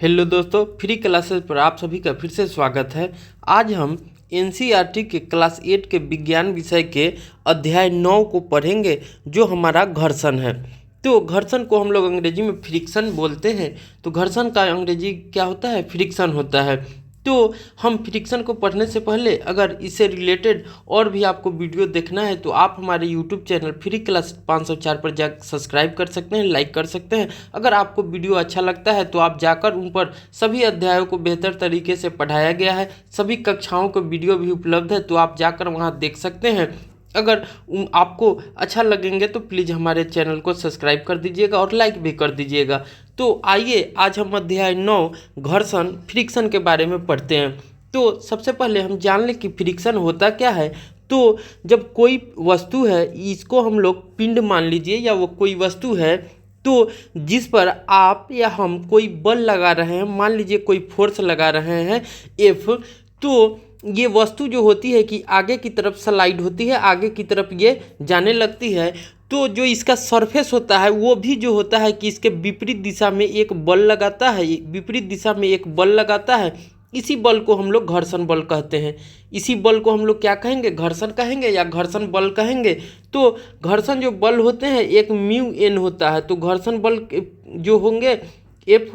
Hello दोस्तों, free classes पर आप सभी का फिर से स्वागत है। आज हम एनसीईआरटी के क्लास 8 के विज्ञान विषय के अध्याय 9 को पढ़ेंगे, जो हमारा घर्षण है। तो घर्षण को हम लोग अंग्रेजी में फ्रिक्शन बोलते हैं। तो घर्षण का अंग्रेजी क्या होता है? फ्रिक्शन होता है। तो हम फ्रिक्शन को पढ़ने से पहले अगर इससे रिलेटेड और भी आपको वीडियो देखना है तो आप हमारे यूट्यूब चैनल फ्री क्लास 504 पर जा सब्सक्राइब कर सकते हैं, लाइक कर सकते हैं। अगर आपको वीडियो अच्छा लगता है तो आप जाकर उन पर सभी अध्यायों को बेहतर तरीके से पढ़ाया गया है, सभी कक्षाओं का वीडियो भी उपलब्ध है, तो आप जाकर वहां देख सकते हैं। अगर आपको अच्छा लगेंगे तो प्लीज़ हमारे चैनल को सब्सक्राइब कर दीजिएगा और लाइक भी कर दीजिएगा। तो आइए आज हम अध्याय 9 घर्षण फ्रिक्शन के बारे में पढ़ते हैं। तो सबसे पहले हम जान लें कि फ्रिक्शन होता क्या है। तो जब कोई वस्तु है, इसको हम लोग पिंड मान लीजिए, या वो कोई वस्तु है तो जिस पर आप या हम कोई बल लगा रहे हैं, मान लीजिए कोई फोर्स लगा रहे हैं एफ, तो ये वस्तु जो होती है कि आगे की तरफ स्लाइड होती है, आगे की तरफ ये जाने लगती है। तो जो इसका सरफेस होता है वो भी जो होता है कि इसके विपरीत दिशा में एक बल लगाता है, विपरीत दिशा में एक बल लगाता है। इसी बल को हम लोग घर्षण बल कहते हैं। इसी बल को हम लोग क्या कहेंगे? घर्षण कहेंगे या घर्षण बल कहेंगे। तो घर्षण जो बल होते हैं एक म्यू एन होता है। तो घर्षण बल जो होंगे एफ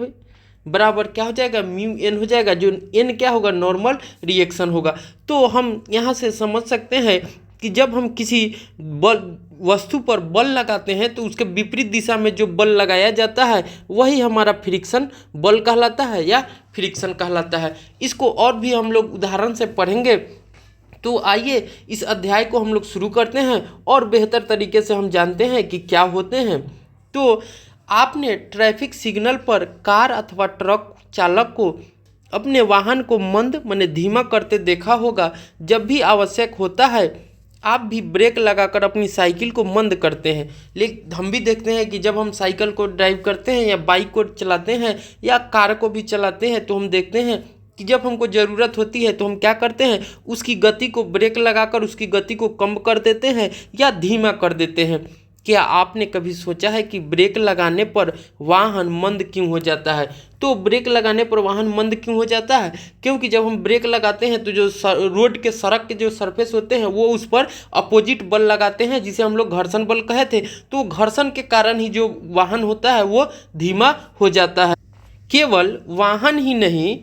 बराबर क्या हो जाएगा? म्यू एन हो जाएगा, जो एन क्या होगा? नॉर्मल रिएक्शन होगा। तो हम यहाँ से समझ सकते हैं कि जब हम किसी बल वस्तु पर बल लगाते हैं तो उसके विपरीत दिशा में जो बल लगाया जाता है वही हमारा फ्रिक्शन बल कहलाता है या फ्रिक्शन कहलाता है। इसको और भी हम लोग उदाहरण से पढ़ेंगे। तो आइए इस अध्याय को हम लोग शुरू करते हैं और बेहतर तरीके से हम जानते हैं कि क्या होते हैं। तो आपने ट्रैफिक सिग्नल पर कार अथवा ट्रक चालक को अपने वाहन को मंद माने धीमा करते देखा होगा। जब भी आवश्यक होता है आप भी ब्रेक लगाकर अपनी साइकिल को मंद करते हैं। लेकिन हम भी देखते हैं कि जब हम साइकिल को ड्राइव करते हैं या बाइक को चलाते हैं या कार को भी चलाते हैं तो हम देखते हैं कि जब हमको ज़रूरत होती है तो हम क्या करते हैं? उसकी गति को ब्रेक लगाकर उसकी गति को कम कर देते हैं या धीमा कर देते हैं। क्या आपने कभी सोचा है कि ब्रेक लगाने पर वाहन मंद क्यों हो जाता है? तो ब्रेक लगाने पर वाहन मंद क्यों हो जाता है? क्योंकि जब हम ब्रेक लगाते हैं तो जो रोड के सड़क के जो सरफेस होते हैं वो उस पर अपोजिट बल लगाते हैं, जिसे हम लोग घर्षण बल कहे थे। तो घर्षण के कारण ही जो वाहन होता है वो धीमा हो जाता है। केवल वाहन ही नहीं,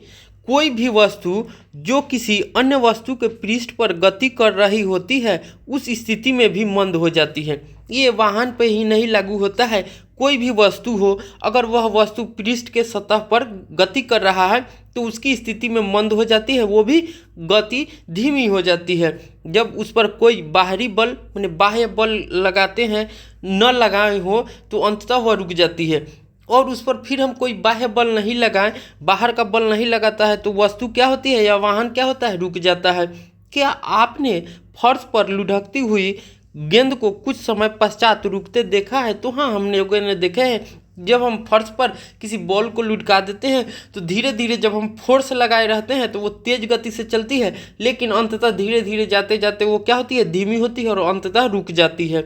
कोई भी वस्तु जो किसी अन्य वस्तु के पृष्ठ पर गति कर रही होती है उस स्थिति में भी मंद हो जाती है। ये वाहन पे ही नहीं लागू होता है, कोई भी वस्तु हो, अगर वह वस्तु पृष्ठ के सतह पर गति कर रहा है तो उसकी स्थिति में मंद हो जाती है, वो भी गति धीमी हो जाती है। जब उस पर कोई बाहरी बल माने बाह्य बल लगाते हैं, न लगाए हो तो अंततः वह रुक जाती है। और उस पर फिर हम कोई बाह्य बल नहीं लगाएं, बाहर का बल नहीं लगाता है तो वस्तु क्या होती है या वाहन क्या होता है? रुक जाता है। क्या आपने फर्श पर लुढ़कती हुई गेंद को कुछ समय पश्चात रुकते देखा है? तो हाँ, हमने लोगों ने देखे हैं। जब हम फर्श पर किसी बॉल को लुढ़का देते हैं तो धीरे धीरे जब हम फोर्स लगाए रहते हैं तो वो तेज गति से चलती है, लेकिन अंततः धीरे धीरे जाते जाते वो क्या होती है? धीमी होती है और अंततः रुक जाती है।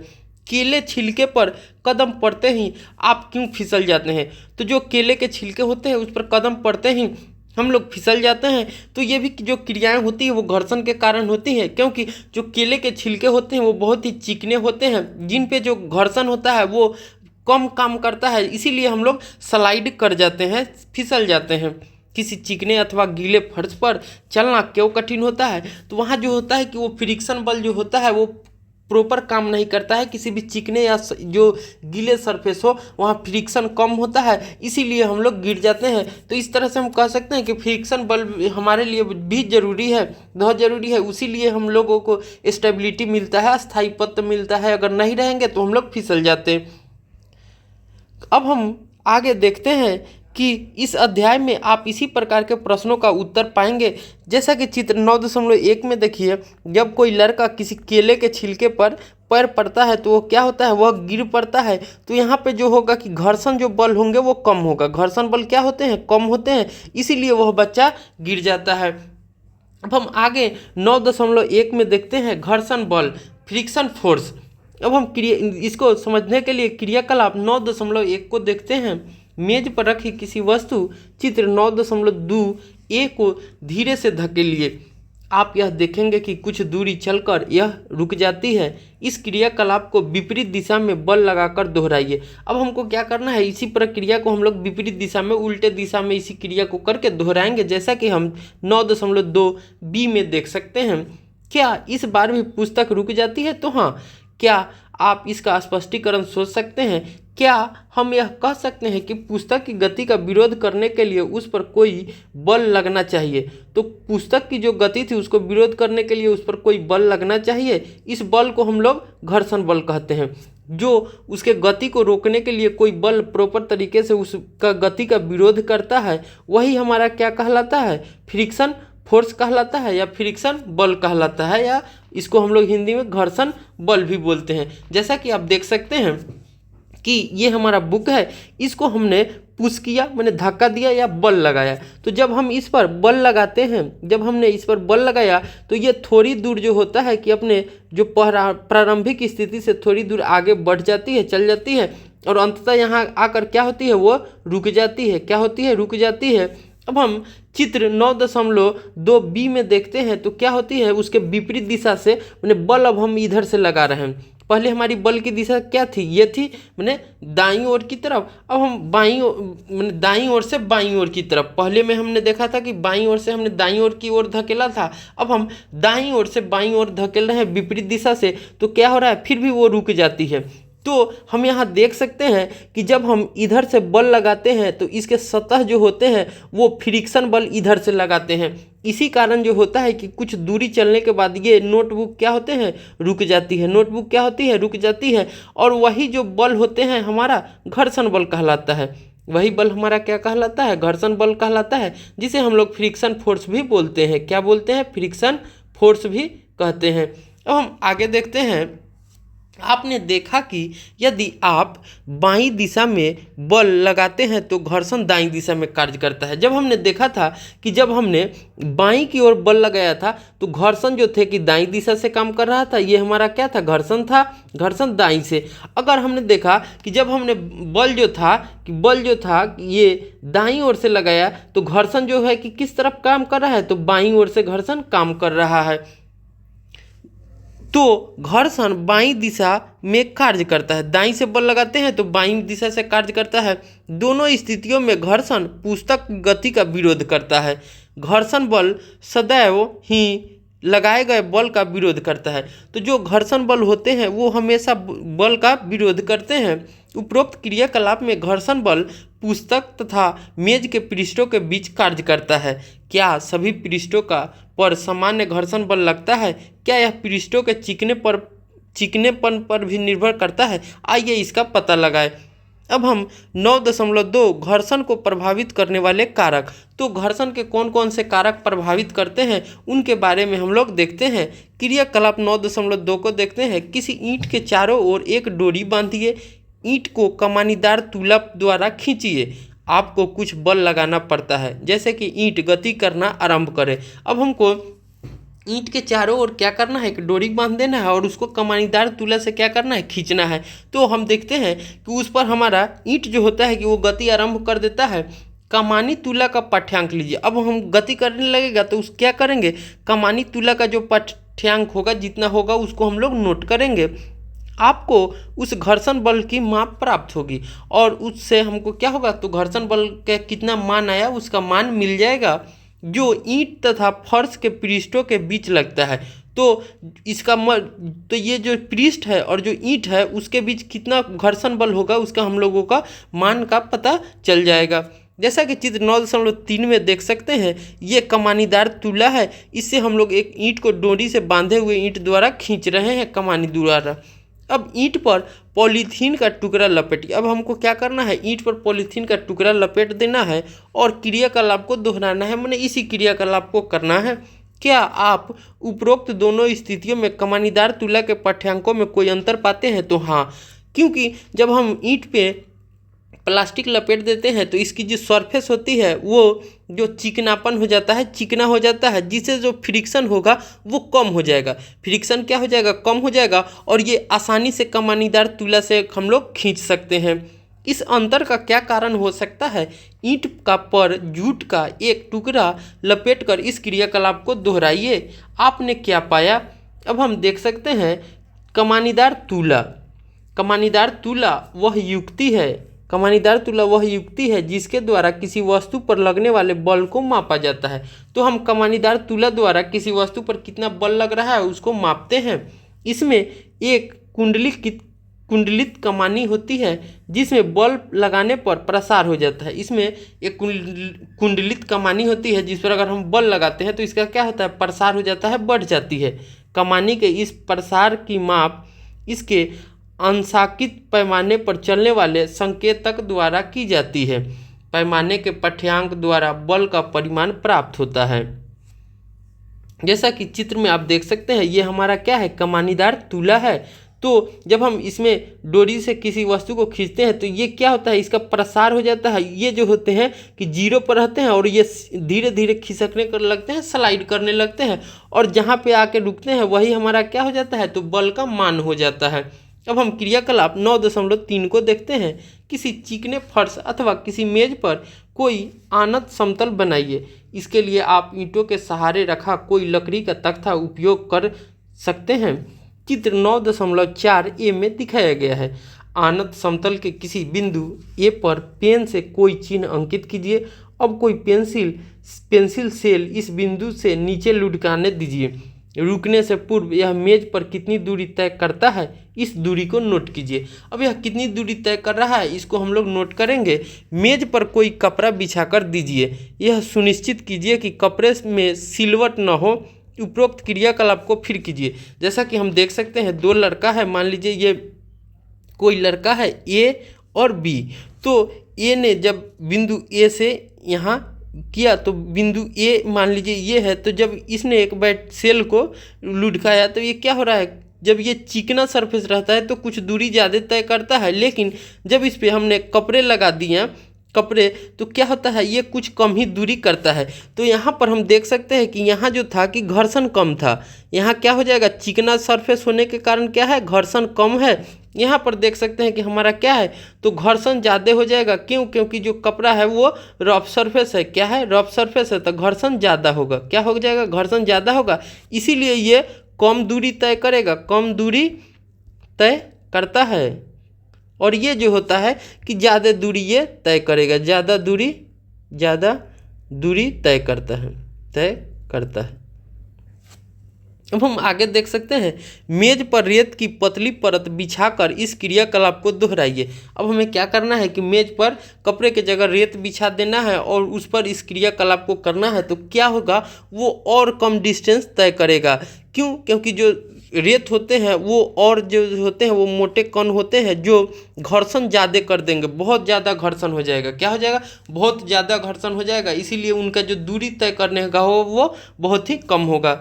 केले छिलके पर कदम पड़ते ही आप क्यों फिसल जाते हैं? तो जो केले के छिलके होते हैं उस पर कदम पड़ते ही हम लोग फिसल जाते हैं। तो ये भी जो क्रियाएं होती हैं वो घर्षण के कारण होती हैं, क्योंकि जो केले के छिलके होते हैं वो बहुत ही चिकने होते हैं, जिन पे जो घर्षण होता है वो कम काम करता है, इसीलिए हम लोग स्लाइड कर जाते हैं, फिसल जाते हैं। किसी चिकने अथवा गीले फर्श पर चलना क्यों कठिन होता है? तो वहाँ जो होता है कि वो फ्रिक्शन बल जो होता है वो प्रॉपर काम नहीं करता है। किसी भी चिकने या जो गीले सरफेस हो वहाँ फ्रिक्शन कम होता है, इसीलिए हम लोग गिर जाते हैं। तो इस तरह से हम कह सकते हैं कि फ्रिक्शन बल हमारे लिए भी ज़रूरी है, बहुत ज़रूरी है। उसीलिए हम लोगों को स्टेबिलिटी मिलता है, स्थायित्व मिलता है। अगर नहीं रहेंगे तो हम लोग फिसल जाते हैं। अब हम आगे देखते हैं कि इस अध्याय में आप इसी प्रकार के प्रश्नों का उत्तर पाएंगे, जैसा कि चित्र 9.1 में देखिए। जब कोई लड़का किसी केले के छिलके पर पैर पड़ता है तो वो क्या होता है? वह गिर पड़ता है। तो यहाँ पे जो होगा कि घर्षण जो बल होंगे वो कम होगा। घर्षण बल क्या होते हैं? कम होते हैं, इसीलिए वह बच्चा गिर जाता है। अब हम आगे 9.1 में देखते हैं घर्षण बल, फ्रिक्शन फोर्स। अब हम इसको समझने के लिए क्रियाकलाप 9.1 को देखते हैं। मेज पर रखी किसी वस्तु चित्र 9.2a को धीरे से धकेलिए। आप यह देखेंगे कि कुछ दूरी चलकर यह रुक जाती है। इस क्रियाकलाप को विपरीत दिशा में बल लगाकर दोहराइए। अब हमको क्या करना है, इसी प्रक्रिया को हम लोग विपरीत दिशा में, उल्टे दिशा में इसी क्रिया को करके दोहराएंगे, जैसा कि हम 9.2b में देख सकते हैं। क्या इस बार भी पुस्तक रुक जाती है? तो हाँ, क्या आप इसका स्पष्टीकरण सोच सकते हैं? क्या हम यह कह सकते हैं कि पुस्तक की गति का विरोध करने के लिए उस पर कोई बल लगना चाहिए? तो पुस्तक की जो गति थी उसको विरोध करने के लिए उस पर कोई बल लगना चाहिए। इस बल को हम लोग घर्षण बल कहते हैं। जो उसके गति को रोकने के लिए कोई बल प्रॉपर तरीके से उसका गति का विरोध करता है, वही हमारा क्या कहलाता है? फ्रिक्शन फोर्स कहलाता है, या फ्रिक्शन बल कहलाता है, या इसको हम लोग हिंदी में घर्षण बल भी बोलते हैं। जैसा कि आप देख सकते हैं कि ये हमारा बुक है, इसको हमने पुश किया, मैंने धक्का दिया या बल लगाया। तो जब हम इस पर बल लगाते हैं, जब हमने इस पर बल लगाया तो ये थोड़ी दूर जो होता है कि अपने जो प्रारंभिक स्थिति से थोड़ी दूर आगे बढ़ जाती है, चल जाती है, और अंततः यहाँ आकर क्या होती है, वो रुक जाती है। क्या होती है? रुक जाती है। अब हम चित्र 9.2b में देखते हैं तो क्या होती है, उसके विपरीत दिशा से मैंने बल अब हम इधर से लगा रहे हैं। पहले हमारी बल की दिशा क्या थी? ये थी मैंने दाईं ओर की तरफ। अब हम मैंने दाईं ओर से बाईं ओर की तरफ। पहले में हमने देखा था कि बाईं ओर से हमने दाईं ओर की ओर धकेला था, अब हम दाईं ओर से बाईं ओर धकेल रहे हैं विपरीत दिशा से। तो क्या हो रहा है, फिर भी वो रुक जाती है। तो हम यहाँ देख सकते हैं कि जब हम इधर से बल लगाते हैं तो इसके सतह जो होते हैं वो फ्रिक्शन बल इधर से लगाते हैं। इसी कारण जो होता है कि कुछ दूरी चलने के बाद ये नोटबुक क्या होते हैं, रुक जाती है। नोटबुक क्या होती है, रुक जाती है। और वही जो बल होते हैं हमारा घर्षण बल कहलाता है। वही बल हमारा क्या कहलाता है, घर्षण बल कहलाता है, जिसे हम लोग फ्रिक्शन फोर्स भी बोलते हैं। क्या बोलते हैं? फ्रिक्शन फोर्स भी कहते हैं। अब हम आगे देखते हैं। आपने देखा कि यदि आप बाईं दिशा में बल लगाते हैं तो घर्षण दाईं दिशा में कार्य करता है। जब हमने देखा था कि जब हमने बाईं की ओर बल लगाया था तो घर्षण जो थे कि दाईं दिशा से काम कर रहा था, ये हमारा क्या था, घर्षण था, घर्षण दाईं से। अगर हमने देखा कि जब हमने बल जो था ये दाईं ओर से लगाया तो घर्षण जो है कि किस तरफ काम कर रहा है, तो बाईं ओर से घर्षण काम कर रहा है। तो घर्षण बाईं दिशा में कार्य करता है। दाईं से बल लगाते हैं तो बाईं दिशा से कार्य करता है। दोनों स्थितियों में घर्षण पुस्तक गति का विरोध करता है। घर्षण बल सदैव ही लगाए गए बल का विरोध करता है। तो जो घर्षण बल होते हैं वो हमेशा बल का विरोध करते हैं। उपरोक्त क्रियाकलाप में घर्षण बल पुस्तक तथा मेज के पृष्ठों के बीच कार्य करता है। क्या सभी पृष्ठों पर सामान्य घर्षण बल लगता है? क्या यह पृष्ठों के चिकनेपन पर भी निर्भर करता है? आइए इसका पता लगाएं। अब हम 9.2 घर्षण को प्रभावित करने वाले कारक। तो घर्षण के कौन कौन से कारक प्रभावित करते हैं उनके बारे में हम लोग देखते हैं। क्रियाकलाप 9.2 को देखते हैं। किसी ईंट के चारों ओर एक डोरी बांधिए, ईंट को कमानीदार तुला द्वारा खींचिए। आपको कुछ बल लगाना पड़ता है, जैसे कि ईंट गति करना आरंभ करे। अब हमको ईंट के चारों ओर क्या करना है, एक डोरी बांध देना है और उसको कमानीदार तुला से क्या करना है, खींचना है। तो हम देखते हैं कि उस पर हमारा ईंट जो होता है कि वो गति आरंभ कर देता है। कमानी तुला का पाठ्यांक लीजिए। अब हम गति करने लगेगा तो उस क्या करेंगे, कमानी तुला का जो पाठ्यांक होगा जितना होगा उसको हम लोग नोट करेंगे। आपको उस घर्षण बल की माप प्राप्त होगी और उससे हमको क्या होगा, तो घर्षण बल का कितना मान आया उसका मान मिल जाएगा, जो ईंट तथा फर्श के पृष्ठों के बीच लगता है। तो इसका तो ये जो पृष्ठ है और जो ईंट है उसके बीच कितना घर्षण बल होगा उसका हम लोगों का मान का पता चल जाएगा। जैसा कि चित्र 9.3 में देख सकते हैं, ये कमानीदार तुला है। इससे हम लोग एक ईंट को डोरी से बांधे हुए ईंट द्वारा खींच रहे हैं कमानी द्वारा। अब ईंट पर पॉलीथीन का टुकड़ा लपेटिए। अब हमको क्या करना है, ईंट पर पॉलीथीन का टुकड़ा लपेट देना है और क्रियाकलाप को दोहराना है, मैंने इसी क्रियाकलाप को करना है। क्या आप उपरोक्त दोनों स्थितियों में कमानीदार तुला के पाठ्यांकों में कोई अंतर पाते हैं? तो हाँ, क्योंकि जब हम ईंट पे प्लास्टिक लपेट देते हैं तो इसकी जो सरफेस होती है वो जो चिकनापन हो जाता है, चिकना हो जाता है, जिससे जो फ्रिक्शन होगा वो कम हो जाएगा। फ्रिक्शन क्या हो जाएगा, कम हो जाएगा और ये आसानी से कमानीदार तुला से हम लोग खींच सकते हैं। इस अंतर का क्या कारण हो सकता है? ईंट का पर जूट का एक टुकड़ा लपेटकर इस क्रियाकलाप को दोहराइए। आपने क्या पाया? अब हम देख सकते हैं कमानीदार तूला। कमानीदार तूला वह युक्ति है कमानीदार तूला वह युक्ति है जिसके द्वारा किसी वस्तु पर लगने वाले बल को मापा जाता है। तो हम कमानीदार तूला द्वारा किसी वस्तु पर कितना बल लग रहा है उसको मापते हैं। इसमें एक कुंडलित कमानी होती है जिसमें बल लगाने पर प्रसार हो जाता है। इसमें एक कुंडलित कमानी होती है जिस पर अगर हम बल लगाते हैं तो इसका क्या होता है? प्रसार हो जाता है, बढ़ जाती है। कमानी के इस प्रसार की माप इसके अंशांकित पैमाने पर चलने वाले संकेतक द्वारा की जाती है। पैमाने के पाठ्यांक द्वारा बल का परिमाण प्राप्त होता है। जैसा कि चित्र में आप देख सकते हैं, ये हमारा क्या है? कमानीदार तूला है। तो जब हम इसमें डोरी से किसी वस्तु को खींचते हैं तो ये क्या होता है? इसका प्रसार हो जाता है। ये जो होते हैं कि जीरो पर रहते हैं और ये धीरे धीरे खिसकने कर लगते हैं, स्लाइड करने लगते हैं, और जहाँ पे आके रुकते हैं वही हमारा क्या हो जाता है? तो बल का मान हो जाता है। अब हम क्रियाकलाप 9.3 को देखते हैं। किसी चिकने फर्श अथवा किसी मेज पर कोई आनत समतल बनाइए। इसके लिए आप ईंटों के सहारे रखा कोई लकड़ी का तख्ता उपयोग कर सकते हैं। चित्र 9.4 ए में दिखाया गया है। आनत समतल के किसी बिंदु ए पर पेन से कोई चिन्ह अंकित कीजिए। अब कोई पेंसिल सेल इस बिंदु से नीचे लुढ़काने दीजिए। रुकने से पूर्व यह मेज पर कितनी दूरी तय करता है, इस दूरी को नोट कीजिए। अब यह कितनी दूरी तय कर रहा है इसको हम लोग नोट करेंगे। मेज पर कोई कपड़ा बिछाकर दीजिए। यह सुनिश्चित कीजिए कि कपड़े में सिलवट न हो। उपरोक्त क्रियाकलाप को फिर कीजिए। जैसा कि हम देख सकते हैं, दो लड़का है, मान लीजिए ये कोई लड़का है ए और बी। तो ए ने जब बिंदु ए से यहाँ किया तो बिंदु ए मान लीजिए ये है, तो जब इसने एक बैट सेल को लुढ़काया तो ये क्या हो रहा है? जब ये चिकना सरफेस रहता है तो कुछ दूरी ज़्यादा तय करता है, लेकिन जब इस पर हमने कपड़े लगा दिए तो क्या होता है? ये कुछ कम ही दूरी करता है। तो यहाँ पर हम देख सकते हैं कि यहाँ जो था कि घर्षण कम था, यहाँ क्या हो जाएगा? चिकना सरफेस होने के कारण क्या है? घर्षण कम है। यहाँ पर देख सकते हैं कि हमारा क्या है? तो घर्षण ज़्यादा हो जाएगा। क्यों? क्योंकि जो कपड़ा है वो रफ सरफेस है। क्या है? रफ सरफेस है, तो घर्षण ज़्यादा होगा। क्या हो जाएगा? घर्षण ज़्यादा होगा, इसीलिए ये कम दूरी तय करेगा, कम दूरी तय करता है। और ये जो होता है कि ज़्यादा दूरी ये तय करेगा, ज़्यादा दूरी तय करता है। अब हम आगे देख सकते हैं, मेज पर रेत की पतली परत बिछाकर इस क्रियाकलाप को दोहराइए। अब हमें क्या करना है कि मेज पर कपड़े की जगह रेत बिछा देना है और उस पर इस क्रियाकलाप को करना है। तो क्या होगा? वो और कम डिस्टेंस तय करेगा। क्यों? क्योंकि जो रेत होते हैं वो और जो होते हैं वो मोटे कण होते हैं जो घर्षण ज़्यादा कर देंगे, बहुत ज़्यादा घर्षण हो जाएगा। क्या हो जाएगा? बहुत ज़्यादा घर्षण हो जाएगा, इसीलिए उनका जो दूरी तय करने का हो वो बहुत ही कम होगा।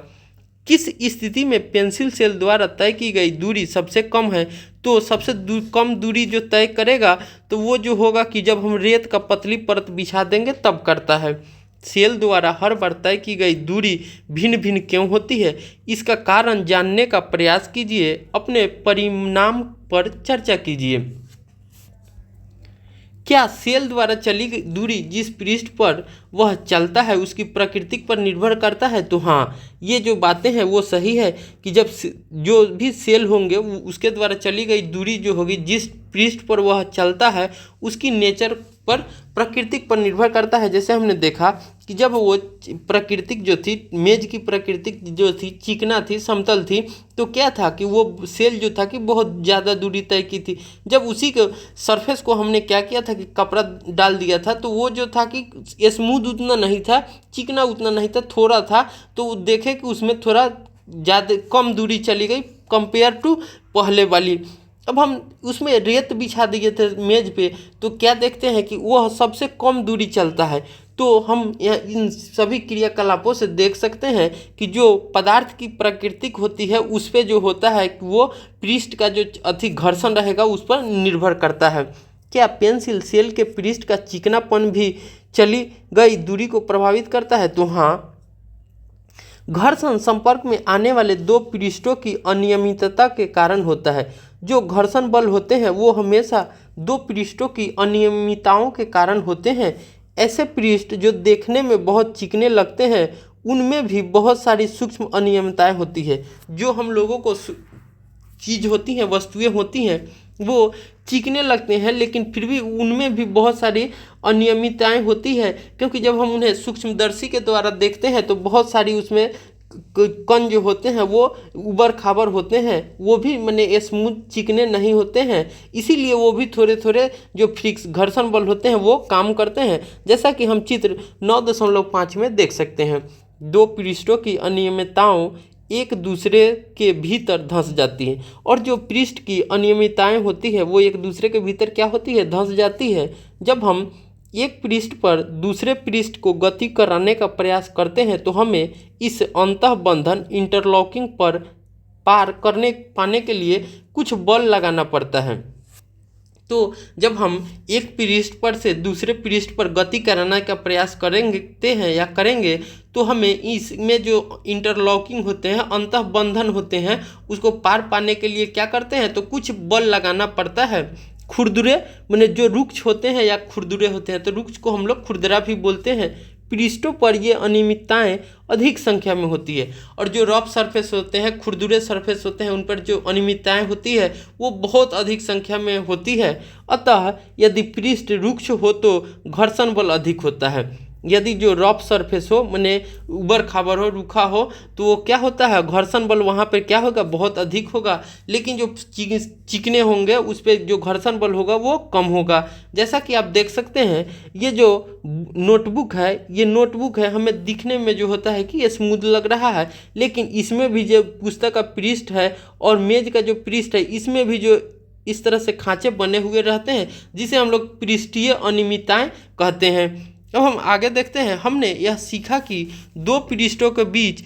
किस स्थिति में पेंसिल सेल द्वारा तय की गई दूरी सबसे कम है? तो सबसे कम दूरी जो तय करेगा तो वो जो होगा कि जब हम रेत का पतली परत बिछा देंगे तब करता है। सेल द्वारा हर बार तय की गई दूरी भिन्न भिन्न क्यों होती है, इसका कारण जानने का प्रयास कीजिए। अपने परिणाम पर चर्चा कीजिए। क्या सेल द्वारा चली गई दूरी जिस पृष्ठ पर वह चलता है उसकी प्रकृति पर निर्भर करता है? तो हाँ, ये जो बातें हैं वो सही है कि जब जो भी सेल होंगे उसके द्वारा चली गई दूरी जो होगी जिस पृष्ठ पर वह चलता है उसकी नेचर पर, प्रकृति पर निर्भर करता है। जैसे हमने देखा कि जब वो प्रकृति जो थी, मेज की प्रकृति जो थी चिकना थी, समतल थी, तो क्या था कि वो सेल जो था कि बहुत ज़्यादा दूरी तय की थी। जब उसी के सरफेस को हमने क्या किया था कि कपड़ा डाल दिया था तो वो जो था कि स्मूथ उतना नहीं था, चिकना उतना नहीं था, थोड़ा था। तो देखे कि उसमें थोड़ा ज़्यादा कम दूरी चली गई कंपेयर टू पहले वाली। अब हम उसमें रेत बिछा दिए थे मेज पे, तो क्या देखते हैं कि वह सबसे कम दूरी चलता है। तो हम इन सभी क्रियाकलापों से देख सकते हैं कि जो पदार्थ की प्रकृति होती है उस पर जो होता है कि वो पृष्ठ का जो अधिक घर्षण रहेगा उस पर निर्भर करता है। क्या पेंसिल सेल के पृष्ठ का चिकनापन भी चली गई दूरी को प्रभावित करता है? तो हाँ, घर्षण संपर्क में आने वाले दो पृष्ठों की अनियमितता के कारण होता है। जो घर्षण बल होते हैं वो हमेशा दो पृष्ठों की अनियमितताओं के कारण होते हैं। ऐसे पृष्ठ जो देखने में बहुत चिकने लगते हैं उनमें भी बहुत सारी सूक्ष्म अनियमितताएं होती है। जो हम लोगों को चीज़ होती हैं, वस्तुएं होती हैं, वो चिकने लगते हैं लेकिन फिर भी उनमें भी बहुत सारी अनियमितताएं होती है, क्योंकि जब हम उन्हें सूक्ष्मदर्शी के द्वारा देखते हैं तो बहुत सारी उसमें कण जो होते हैं वो उबड़ खाबड़ होते हैं, वो भी माने स्मूथ चिकने नहीं होते हैं। इसीलिए वो भी थोड़े थोड़े जो फ्रिक्स घर्षण बल होते हैं वो काम करते हैं, जैसा कि हम चित्र 9.5 में देख सकते हैं। दो पृष्ठों की अनियमितताओं एक दूसरे के भीतर धंस जाती हैं, और जो पृष्ठ की अनियमितताएं होती है वो एक दूसरे के भीतर क्या होती है, धंस जाती है। जब हम एक पृष्ठ पर दूसरे पृष्ठ को गति कराने का प्रयास करते हैं तो हमें इस अंतःबंधन इंटरलॉकिंग पर पार करने पाने के लिए कुछ बल लगाना पड़ता है। तो जब हम एक पृष्ठ पर से दूसरे पृष्ठ पर गति कराने का प्रयास करेंगे तो हमें इसमें जो इंटरलॉकिंग होते हैं, अंतःबंधन होते हैं, उसको पार पाने के लिए क्या करते हैं तो कुछ बल लगाना पड़ता है। खुरदुरे माने जो रुक्ष होते हैं या खुरदुरे होते हैं, तो रुक्ष को हम लोग खुरदरा भी बोलते हैं। पृष्ठों पर ये अनियमितताएं अधिक संख्या में होती है, और जो रफ सरफेस होते हैं, खुरदुरे सरफेस होते हैं, उन पर जो अनियमितताएं होती है वो बहुत अधिक संख्या में होती है। अतः यदि पृष्ठ रुक्ष हो तो घर्षण बल अधिक होता है। यदि जो रफ सरफेस हो माने उबड़ खाबड़ हो, रूखा हो, तो वो क्या होता है, घर्षण बल वहाँ पर क्या होगा, बहुत अधिक होगा। लेकिन जो चिकने होंगे उस पर जो घर्षण बल होगा वो कम होगा। जैसा कि आप देख सकते हैं ये जो नोटबुक है, हमें दिखने में जो होता है कि ये स्मूथ लग रहा है, लेकिन इसमें भी जो पुस्तक का पृष्ठ है और मेज का जो पृष्ठ है, इसमें भी जो इस तरह से खांचे बने हुए रहते हैं, जिसे हम लोग पृष्ठीय अनियमितताएं कहते हैं। अब हम आगे देखते हैं। हमने यह सीखा कि दो पृष्ठों के बीच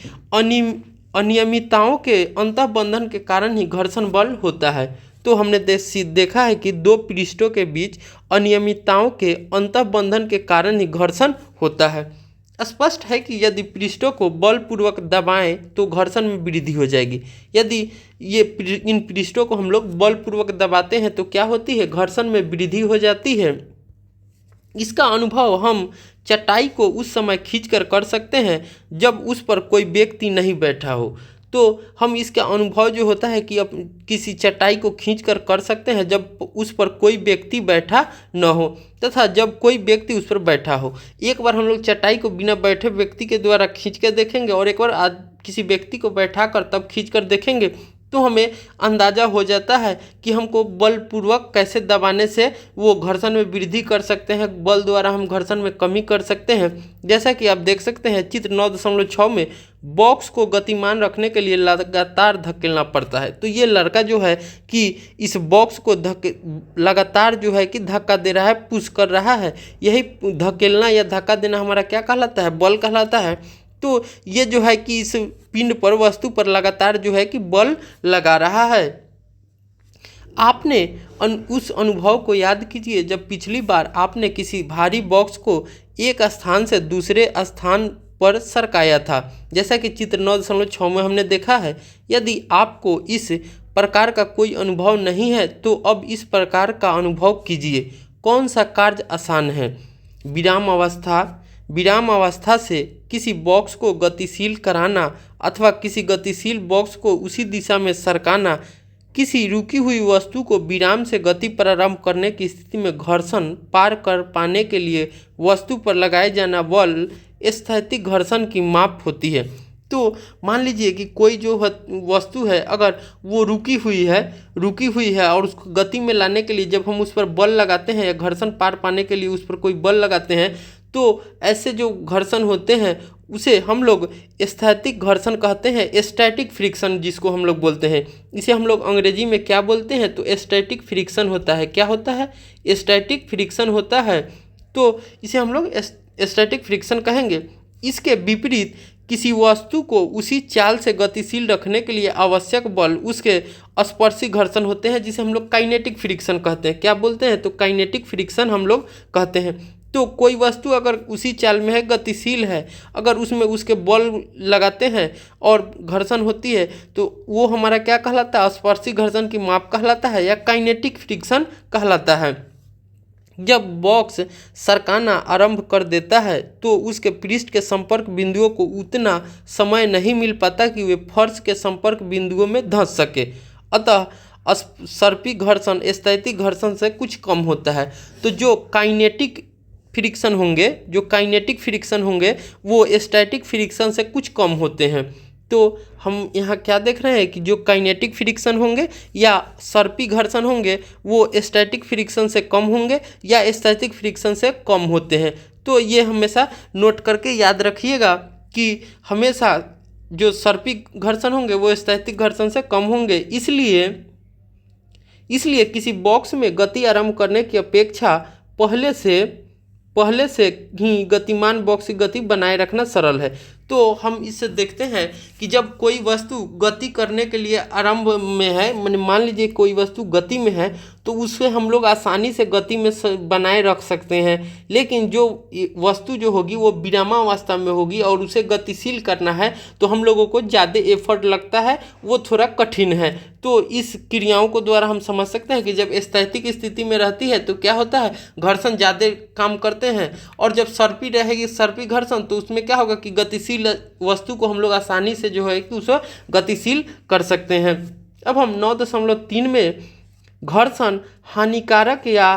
अनियमितताओं के अंतःबंधन के कारण ही घर्षण बल होता है। तो हमने देखा है कि दो पृष्ठों के बीच अनियमितताओं के अंतःबंधन के कारण ही घर्षण होता है। स्पष्ट है कि यदि पृष्ठों को बलपूर्वक दबाएं तो घर्षण में वृद्धि हो जाएगी। यदि इन पृष्ठों को हम लोग बलपूर्वक दबाते हैं तो क्या होती है, घर्षण में वृद्धि हो जाती है। इसका अनुभव हम चटाई को उस समय खींचकर कर सकते हैं जब उस पर कोई व्यक्ति नहीं बैठा हो। तो हम इसका अनुभव जो होता है कि अब किसी चटाई को खींचकर कर सकते हैं जब उस पर कोई व्यक्ति बैठा न हो तथा जब कोई व्यक्ति उस पर बैठा हो। एक बार हम लोग चटाई को बिना बैठे व्यक्ति के द्वारा खींच कर देखेंगे और एक बार आज किसी व्यक्ति को बैठाकर तब खींच कर देखेंगे तो हमें अंदाज़ा हो जाता है कि हमको बलपूर्वक कैसे दबाने से वो घर्षण में वृद्धि कर सकते हैं, बल द्वारा हम घर्षण में कमी कर सकते हैं। जैसा कि आप देख सकते हैं चित्र 9.6 में बॉक्स को गतिमान रखने के लिए लगातार धकेलना पड़ता है। तो ये लड़का जो है कि इस बॉक्स को लगातार जो है कि धक्का दे रहा है, पुश कर रहा है। यही धकेलना या धक्का देना हमारा क्या कहलाता है, बल कहलाता है। तो ये जो है कि इस पिंड पर, वस्तु पर लगातार जो है कि बल लगा रहा है। आपने उस अनुभव को याद कीजिए जब पिछली बार आपने किसी भारी बॉक्स को एक स्थान से दूसरे स्थान पर सरकाया था, जैसा कि चित्र 9.6 में हमने देखा है। यदि आपको इस प्रकार का कोई अनुभव नहीं है तो अब इस प्रकार का अनुभव कीजिए। कौन सा कार्य आसान है? विराम अवस्था से किसी बॉक्स को गतिशील कराना अथवा किसी गतिशील बॉक्स को उसी दिशा में सरकाना, किसी रुकी हुई वस्तु को विराम से गति प्रारंभ करने की स्थिति में घर्षण पार कर पाने के लिए वस्तु पर लगाए जाना बल स्थैतिक घर्षण की माप होती है। तो मान लीजिए कि कोई जो वस्तु है अगर वो रुकी हुई है और उसको गति में लाने के लिए जब हम उस पर बल लगाते हैं या घर्षण पार पाने के लिए उस पर कोई बल लगाते हैं तो ऐसे जो घर्षण होते हैं उसे हम लोग स्थैतिक घर्षण कहते हैं, स्टैटिक फ्रिक्शन जिसको हम लोग बोलते हैं। इसे हम लोग अंग्रेजी में क्या बोलते हैं तो स्टैटिक फ्रिक्शन होता है। क्या होता है? स्टैटिक फ्रिक्शन होता है। तो इसे हम लोग स्टैटिक फ्रिक्शन कहेंगे। इसके विपरीत किसी वस्तु को उसी चाल से गतिशील रखने के लिए आवश्यक बल उसके स्पर्शी घर्षण होते हैं, जिसे हम लोग काइनेटिक फ्रिक्शन कहते हैं। क्या बोलते हैं तो काइनेटिक फ्रिक्शन हम लोग कहते हैं। तो कोई वस्तु अगर उसी चाल में है, गतिशील है, अगर उसमें उसके बल लगाते हैं और घर्षण होती है तो वो हमारा क्या कहलाता है? स्पर्शी घर्षण की माप कहलाता है या काइनेटिक फ्रिक्शन कहलाता है। जब बॉक्स सरकाना आरंभ कर देता है तो उसके पृष्ठ के संपर्क बिंदुओं को उतना समय नहीं मिल पाता कि वे फर्श के संपर्क बिंदुओं में धंस सके, अतः सर्पी घर्षण स्थैतिक घर्षण से कुछ कम होता है। तो जो काइनेटिक फ्रिक्शन होंगे वो स्टैटिक फ्रिक्शन से कुछ कम होते हैं। तो हम यहाँ क्या देख रहे हैं कि जो काइनेटिक फ्रिक्शन होंगे या सर्पी घर्षण होंगे वो स्टैटिक फ्रिक्शन से कम होंगे या स्थैतिक फ्रिक्शन से कम होते हैं। तो ये हमेशा नोट करके याद रखिएगा कि हमेशा जो सर्पी घर्षण होंगे वो स्थैतिक घर्षण से कम होंगे। इसलिए किसी बॉक्स में गति आरंभ करने की अपेक्षा पहले से ही गतिमान बॉक्स की गति बनाए रखना सरल है। तो हम इससे देखते हैं कि जब कोई वस्तु गति करने के लिए आरंभ में है, मान लीजिए कोई वस्तु गति में है तो उसे हम लोग आसानी से गति में बनाए रख सकते हैं, लेकिन जो वस्तु जो होगी वो विरामावस्था में होगी और उसे गतिशील करना है तो हम लोगों को ज़्यादा एफर्ट लगता है, वो थोड़ा कठिन है। तो इस क्रियाओं को द्वारा हम समझ सकते हैं कि जब स्थैतिक स्थिति में रहती है तो क्या होता है, घर्षण ज़्यादा काम करते हैं, और जब सर्पी रहेगी सर्पी घर्षण तो उसमें क्या होगा कि गतिशील वस्तु को हम लोग आसानी से जो है कि उसे गतिशील कर सकते हैं। अब हम 9.3 में घर्षण हानिकारक या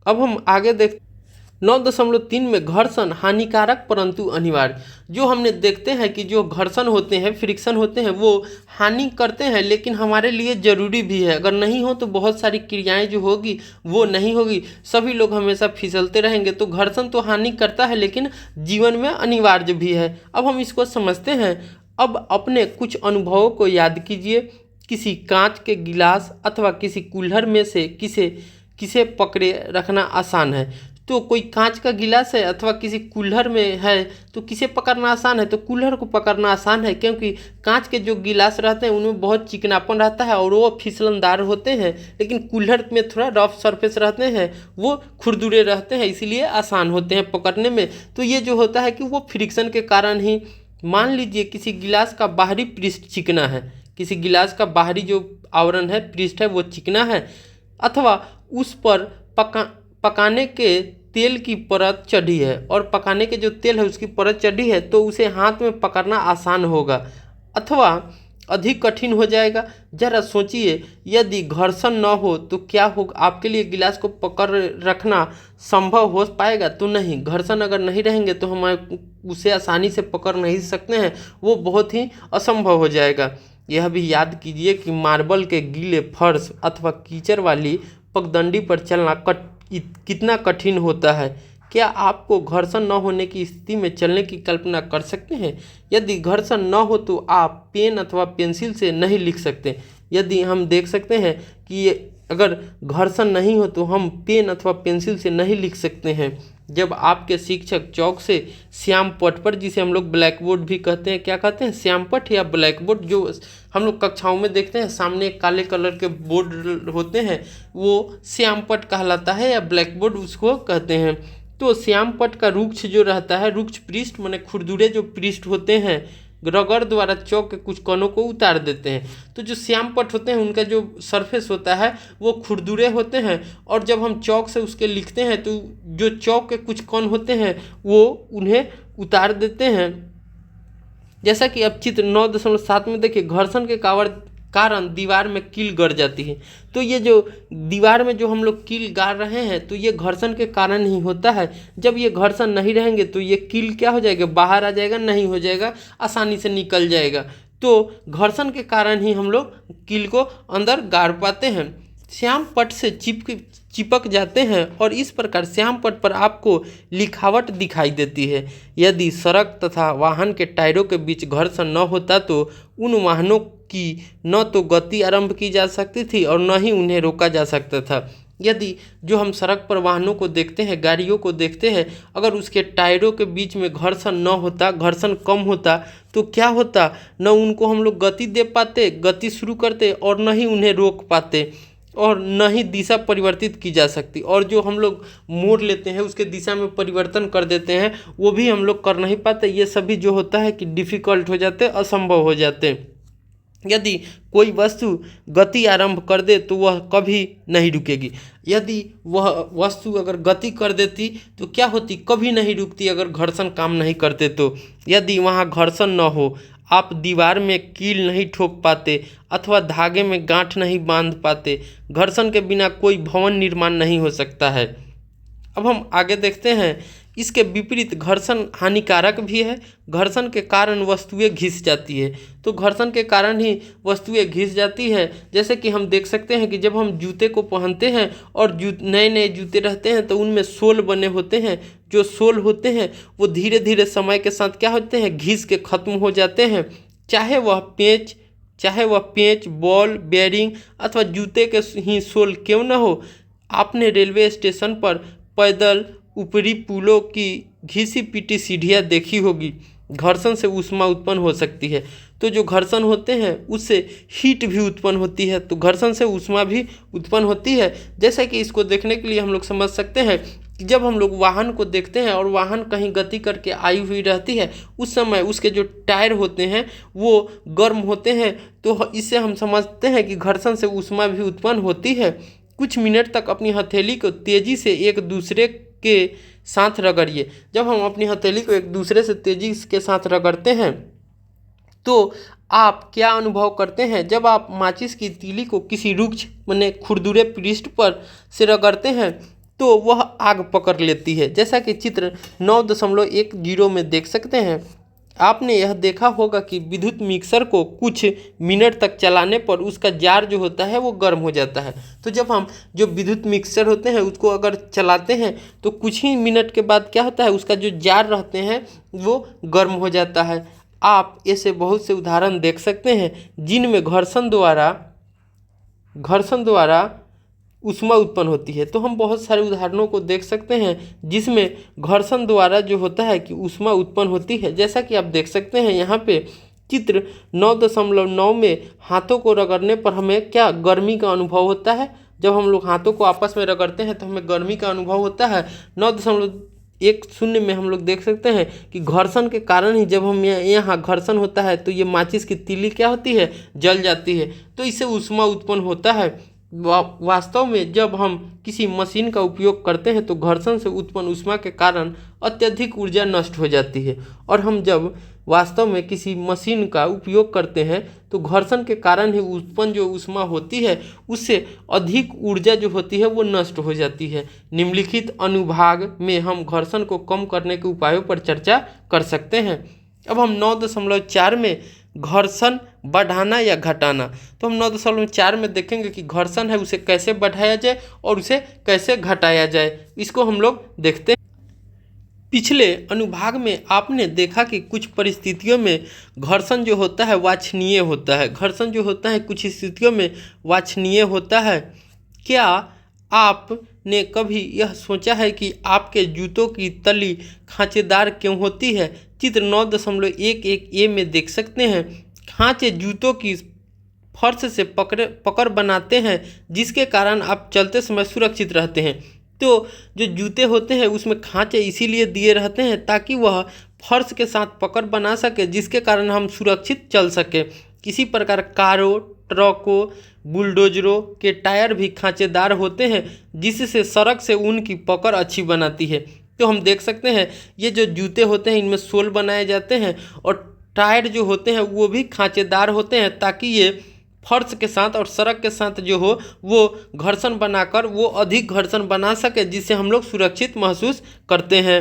अब हम आगे देख 9.3 में घर्षण हानिकारक परंतु अनिवार्य। जो हमने देखते हैं कि जो घर्षण होते हैं, फ्रिक्शन होते हैं, वो हानि करते हैं लेकिन हमारे लिए ज़रूरी भी है। अगर नहीं हो तो बहुत सारी क्रियाएं जो होगी वो नहीं होगी, सभी लोग हमेशा फिसलते रहेंगे। तो घर्षण तो हानि करता है लेकिन जीवन में अनिवार्य भी है। अब हम इसको समझते हैं। अब अपने कुछ अनुभवों को याद कीजिए। किसी कांच के गिलास अथवा किसी कुल्हड़ में से किसे पकड़े रखना आसान है। तो कोई कांच का गिलास है अथवा किसी कुल्हड़ में है तो किसे पकड़ना आसान है? तो कुल्हड़ को पकड़ना आसान है, क्योंकि कांच के जो गिलास रहते हैं उनमें बहुत चिकनापन रहता है और वो फिसलनदार होते हैं, लेकिन कुल्हड़ में थोड़ा रफ सरफेस रहते हैं, वो खुरदुरे रहते हैं, इसीलिए आसान होते हैं पकड़ने में। तो ये जो होता है कि वो फ्रिक्शन के कारण ही। मान लीजिए किसी गिलास का बाहरी पृष्ठ चिकना है, किसी गिलास का बाहरी जो आवरण है, पृष्ठ है, वो चिकना है, अथवा उस पर पकाने के तेल की परत चढ़ी है और पकाने के जो तेल है उसकी परत चढ़ी है, तो उसे हाथ में पकड़ना आसान होगा अथवा अधिक कठिन हो जाएगा। जरा सोचिए, यदि घर्षण न हो तो क्या होगा? आपके लिए गिलास को पकड़ रखना संभव हो पाएगा? तो नहीं। घर्षण अगर नहीं रहेंगे तो हम उसे आसानी से पकड़ नहीं सकते हैं, वो बहुत ही असंभव हो जाएगा। यह भी याद कीजिए कि मार्बल के गीले फर्श अथवा कीचड़ वाली पगडंडी पर चलना कितना कठिन होता है। क्या आपको घर्षण न होने की स्थिति में चलने की कल्पना कर सकते हैं? यदि घर्षण न हो तो आप पेन अथवा पेंसिल से नहीं लिख सकते। यदि हम देख सकते हैं कि अगर घर्षण नहीं हो तो हम पेन अथवा पेंसिल से नहीं लिख सकते हैं। जब आपके शिक्षक चौक से श्याम पट पर, जिसे हम लोग ब्लैक बोर्ड भी कहते हैं, क्या कहते हैं, श्याम पट या ब्लैक बोर्ड, जो हम लोग कक्षाओं में देखते हैं सामने काले कलर के बोर्ड होते हैं, वो श्याम पट कहलाता है या ब्लैक बोर्ड उसको कहते हैं। तो श्याम पट का रुक्ष जो रहता है, रुक्ष पृष्ठ माने खुरदुरे जो पृष्ठ होते हैं, रगड़ द्वारा चौक के कुछ कणों को उतार देते हैं। तो जो श्याम पट होते हैं उनका जो सरफेस होता है वो खुरदुरे होते हैं, और जब हम चौक से उसके लिखते हैं तो जो चौक के कुछ कण होते हैं वो उन्हें उतार देते हैं। जैसा कि अब चित्र 9.7 में देखिए, घर्षण के कारण दीवार में कील गड़ जाती है। तो ये जो दीवार में जो हम लोग कील गाड़ रहे हैं तो ये घर्षण के कारण ही होता है। जब ये घर्षण नहीं रहेंगे तो ये कील क्या हो जाएगा, बाहर आ जाएगा, नहीं हो जाएगा, आसानी से निकल जाएगा। तो घर्षण के कारण ही हम लोग कील को अंदर गाड़ पाते हैं। श्याम पट से चिपक जाते हैं और इस प्रकार श्याम पट पर आपको लिखावट दिखाई देती है। यदि सड़क तथा वाहन के टायरों के बीच घर्षण न होता तो उन वाहनों की न तो गति आरंभ की जा सकती थी और न ही उन्हें रोका जा सकता था। यदि जो हम सड़क पर वाहनों को देखते हैं, गाड़ियों को देखते हैं, अगर उसके टायरों के बीच में घर्षण न होता, घर्षण कम होता तो क्या होता, न उनको हम लोग गति दे पाते, गति शुरू करते, और न ही उन्हें रोक पाते। और न ही दिशा परिवर्तित की जा सकती, और जो हम लोग मोड़ लेते हैं उसके दिशा में परिवर्तन कर देते हैं वो भी हम लोग कर नहीं पाते। ये सभी जो होता है कि डिफ़िकल्ट हो जाते, असंभव हो जाते। यदि कोई वस्तु गति आरंभ कर दे तो वह कभी नहीं रुकेगी। यदि वह वस्तु अगर गति कर देती तो क्या होती, कभी नहीं रुकती अगर घर्षण काम नहीं करते तो। यदि वहाँ घर्षण न हो, आप दीवार में कील नहीं ठोक पाते अथवा धागे में गांठ नहीं बांध पाते। घर्षण के बिना कोई भवन निर्माण नहीं हो सकता है। अब हम आगे देखते हैं, इसके विपरीत घर्षण हानिकारक भी है। घर्षण के कारण वस्तुएं घिस जाती है, तो घर्षण के कारण ही वस्तुएं घिस जाती है। जैसे कि हम देख सकते हैं कि जब हम जूते को पहनते हैं और नए नए जूते रहते हैं तो उनमें सोल बने होते हैं। जो सोल होते हैं वो धीरे धीरे समय के साथ क्या होते हैं, घिस के ख़त्म हो जाते हैं। चाहे वह पेंच, बॉल बेयरिंग अथवा जूते के ही सोल क्यों न हो। आपने रेलवे स्टेशन पर पैदल ऊपरी पुलों की घिसी पिटी सीढ़ियाँ देखी होगी। घर्षण से ऊष्मा उत्पन्न हो सकती है, तो जो घर्षण होते हैं उससे हीट भी उत्पन्न होती है, तो घर्षण से ऊष्मा भी उत्पन्न होती है। जैसे कि इसको देखने के लिए हम लोग समझ सकते हैं कि जब हम लोग वाहन को देखते हैं और वाहन कहीं गति करके आई हुई रहती है, उस समय उसके जो टायर होते हैं वो गर्म होते हैं, तो इससे हम समझते हैं कि घर्षण से ऊष्मा भी उत्पन्न होती है। कुछ मिनट तक अपनी हथेली को तेज़ी से एक दूसरे के साथ रगड़िए। जब हम अपनी हथेली को एक दूसरे से तेज़ी के साथ रगड़ते हैं तो आप क्या अनुभव करते हैं। जब आप माचिस की तीली को किसी रुक्ष माने खुरदुरे पृष्ठ पर से रगड़ते हैं तो वह आग पकड़ लेती है, जैसा कि चित्र 9.10 में देख सकते हैं। आपने यह देखा होगा कि विद्युत मिक्सर को कुछ मिनट तक चलाने पर उसका जार जो होता है वो गर्म हो जाता है। तो जब हम जो विद्युत मिक्सर होते हैं उसको अगर चलाते हैं तो कुछ ही मिनट के बाद क्या होता है, उसका जो जार रहते हैं वो गर्म हो जाता है। आप ऐसे बहुत से उदाहरण देख सकते हैं जिनमें घर्षण द्वारा ऊष्मा उत्पन्न होती है। तो हम बहुत सारे उदाहरणों को देख सकते हैं जिसमें घर्षण द्वारा जो होता है कि ऊष्मा उत्पन्न होती है। जैसा कि आप देख सकते हैं यहाँ पे चित्र 9.9 में हाथों को रगड़ने पर हमें क्या गर्मी का अनुभव होता है। जब हम लोग हाथों को आपस में रगड़ते हैं तो हमें गर्मी का अनुभव होता है। 9.10 में हम लोग देख सकते हैं कि घर्षण के कारण ही जब हम यहाँ घर्षण होता है तो ये माचिस की तीली क्या होती है, जल जाती है, तो इससे ऊष्मा उत्पन्न होता है। वास्तव में जब हम किसी मशीन का उपयोग करते हैं तो घर्षण से उत्पन्न ऊष्मा के कारण अत्यधिक ऊर्जा नष्ट हो जाती है, और हम जब वास्तव में किसी मशीन का उपयोग करते हैं तो घर्षण के कारण ही उत्पन्न जो ऊष्मा होती है उससे अधिक ऊर्जा जो होती है वो नष्ट हो जाती है। निम्नलिखित अनुभाग में हम घर्षण को कम करने के उपायों पर चर्चा कर सकते हैं। अब हम 9.4 में घर्षण बढ़ाना या घटाना, तो हम 9.4 में देखेंगे कि घर्षण है उसे कैसे बढ़ाया जाए और उसे कैसे घटाया जाए। इसको हम लोग देखते हैं। पिछले अनुभाग में आपने देखा कि कुछ परिस्थितियों में घर्षण जो होता है वांछनीय होता है। घर्षण जो होता है कुछ स्थितियों में वांछनीय होता है। क्या आपने कभी यह सोचा है कि आपके जूतों की तली खांचेदार क्यों होती है। चित्र 9.11 में देख सकते हैं। खांचे जूतों की फर्श से पकड़ बनाते हैं जिसके कारण आप चलते समय सुरक्षित रहते हैं। तो जो जूते होते हैं उसमें खांचे इसीलिए दिए रहते हैं ताकि वह फर्श के साथ पकड़ बना सके जिसके कारण हम सुरक्षित चल सके। इसी प्रकार कारों, ट्रकों, बुलडोजरों के टायर भी खांचेदार होते हैं जिससे सड़क से उनकी पकड़ अच्छी बनाती है। तो हम देख सकते हैं ये जो जूते होते हैं इनमें सोल बनाए जाते हैं और टायर जो होते हैं वो भी खांचेदार होते हैं ताकि ये फर्श के साथ और सड़क के साथ जो हो वो घर्षण बनाकर वो अधिक घर्षण बना सके जिससे हम लोग सुरक्षित महसूस करते हैं।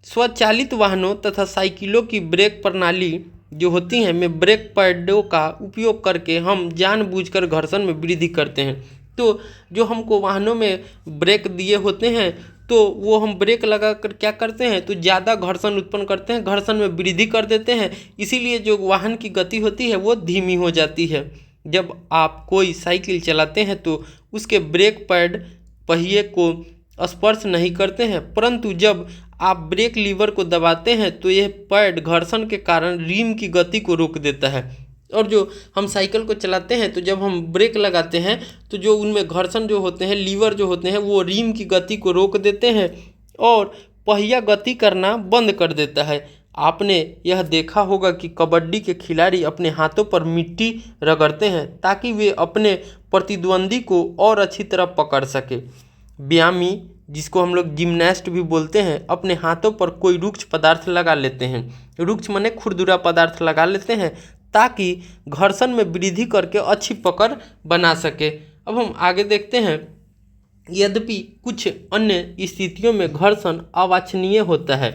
स्वचालित वाहनों तथा साइकिलों की ब्रेक प्रणाली जो होती हैं में ब्रेक पैडों का उपयोग करके हम जानबूझकर घर्षण में वृद्धि करते हैं। तो जो हमको वाहनों में ब्रेक दिए होते हैं तो वो हम ब्रेक लगा कर क्या करते हैं तो ज़्यादा घर्षण उत्पन्न करते हैं, घर्षण में वृद्धि कर देते हैं। इसीलिए जो वाहन की गति होती है वो धीमी हो जाती है। जब आप कोई साइकिल चलाते हैं तो उसके ब्रेक पैड पहिए को स्पर्श नहीं करते हैं, परंतु जब आप ब्रेक लीवर को दबाते हैं तो यह पैड घर्षण के कारण रिम की गति को रोक देता है। और जो हम साइकिल को चलाते हैं तो जब हम ब्रेक लगाते हैं तो जो उनमें घर्षण जो होते हैं, लीवर जो होते हैं, वो रिम की गति को रोक देते हैं और पहिया गति करना बंद कर देता है। आपने यह देखा होगा कि कबड्डी के खिलाड़ी अपने हाथों पर मिट्टी रगड़ते हैं ताकि वे अपने प्रतिद्वंदी को और अच्छी तरह पकड़ सके। व्यायामी, जिसको हम लोग जिम्नास्ट भी बोलते हैं, अपने हाथों पर कोई रुक्ष पदार्थ लगा लेते हैं। रुक्ष माने खुरदुरा पदार्थ लगा लेते हैं ताकि घर्षण में वृद्धि करके अच्छी पकड़ बना सके। अब हम आगे देखते हैं। यद्यपि कुछ अन्य स्थितियों में घर्षण अवांछनीय होता है,